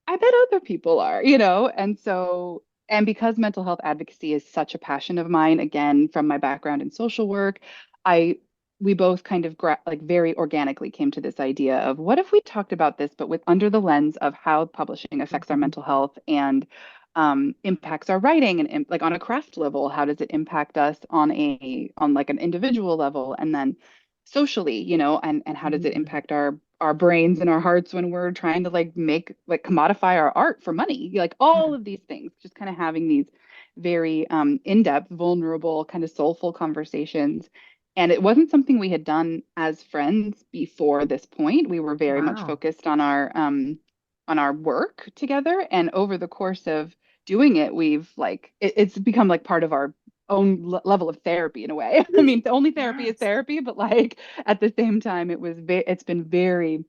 I bet other people are, And so, and because mental health advocacy is such a passion of mine, again, from my background in social work, I we both kind of like very organically came to this idea of what if we talked about this, but with under the lens of how publishing affects our mental health and impacts our writing and like on a craft level, how does it impact us on like an individual level, and then socially, and how does it Mhm. impact our brains and our hearts when we're trying to like make like commodify our art for money, like all of these things, just kind of having these very in-depth, vulnerable, kind of soulful conversations. And it wasn't something we had done as friends before this point. We were very much Wow. focused on our work together, and over the course of doing it, we've like it's become like part of our own level of therapy in a way. I mean, the only therapy is Yes. therapy, but like at the same time, it's been very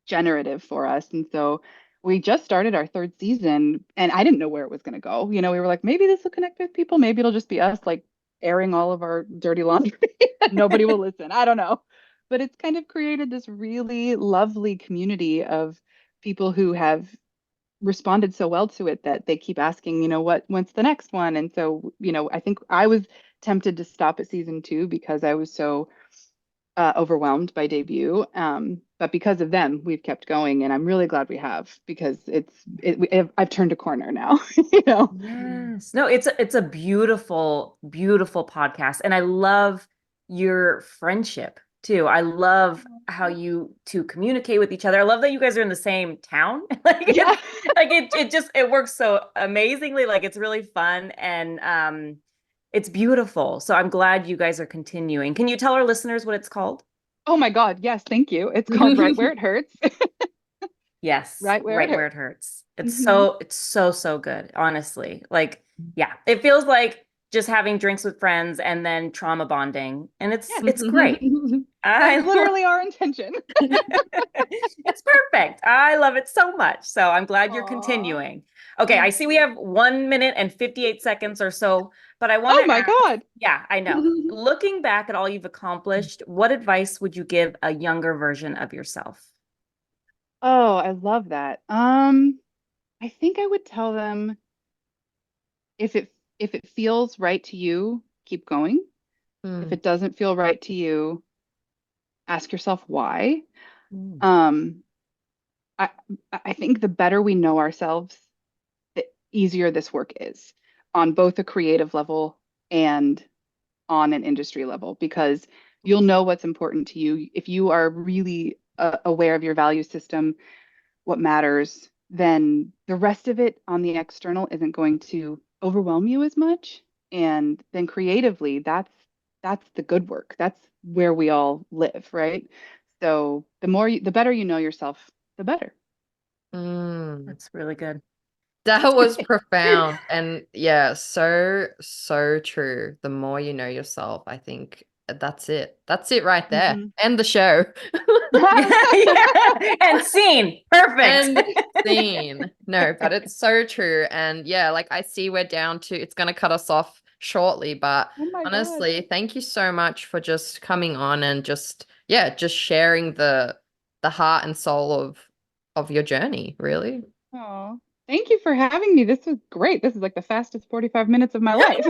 generative for us. And so we just started our third season, and I didn't know where it was going to go. We were like, maybe this will connect with people. Maybe it'll just be us like airing all of our dirty laundry and nobody will listen. I don't know. But it's kind of created this really lovely community of people who have responded so well to it that they keep asking, what's the next one? And so, I think I was tempted to stop at season 2 because I was so overwhelmed by debut. But because of them, we've kept going, and I'm really glad we have because I've turned a corner now, Yes. No, it's a beautiful, beautiful podcast. And I love your friendship too. I love how you two communicate with each other. I love that you guys are in the same town. Yeah. It works so amazingly. Like it's really fun and it's beautiful. So I'm glad you guys are continuing. Can you tell our listeners what it's called? Oh my God. Yes. Thank you. It's called Right Where It Hurts. Yes, Right Where It right where it Hurts. hurts. It's Hmm. so it's so so good, honestly. Like, yeah, it feels like just having drinks with friends and then trauma bonding, and it's Yes. it's great. I That's love literally our intention. it's perfect. I love it so much. So I'm glad you're Aw. continuing. Okay, I Thank see we you. have 1 minute and 58 seconds or so, but I want Oh to my ask, God. yeah, I know. Looking back at all you've accomplished, what advice would you give a younger version of yourself? Oh, I love that. I think I would tell them if it feels right to you, keep going. If Mm, it doesn't feel right to you, ask yourself why. Mm. Um, I I think the better we know ourselves, the easier this work is on both a creative level and on an industry level, because you'll know what's important to you. If you are really aware of your value system, what matters, then the rest of it on the external isn't going to overwhelm you as much. And then creatively, that's the good work. That's where we all live, right? So the better you know yourself, the better. Mm. That's really good. That was profound. And yeah, so true. The more you know yourself, I think that's it. That's it right there. Mhm. End the show. Yeah. And scene. Perfect. And scene. No, but it's so true. And yeah, like I see we're down to, it's going to cut us off shortly, but Oh my God. honestly, thank you so much for just coming on and just, yeah, just sharing the heart and soul of your journey, really. Oh, thank you for having me. This was great. This is like the fastest 45 minutes of my life.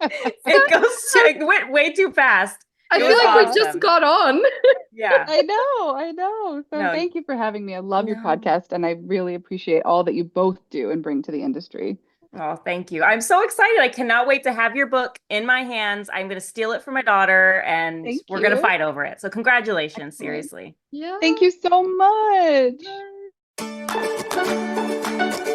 It went way too fast. I It feel was like we just awesome. got on. Yeah. I know. So No, thank you for having me. I love your no. podcast and I really appreciate all that you both do and bring to the industry. Oh, thank you. I'm so excited. I cannot wait to have your book in my hands. I'm going to steal it from my daughter and Thank we're going to you. fight over it. So congratulations, Excellent. seriously. Yeah. Thank you so much.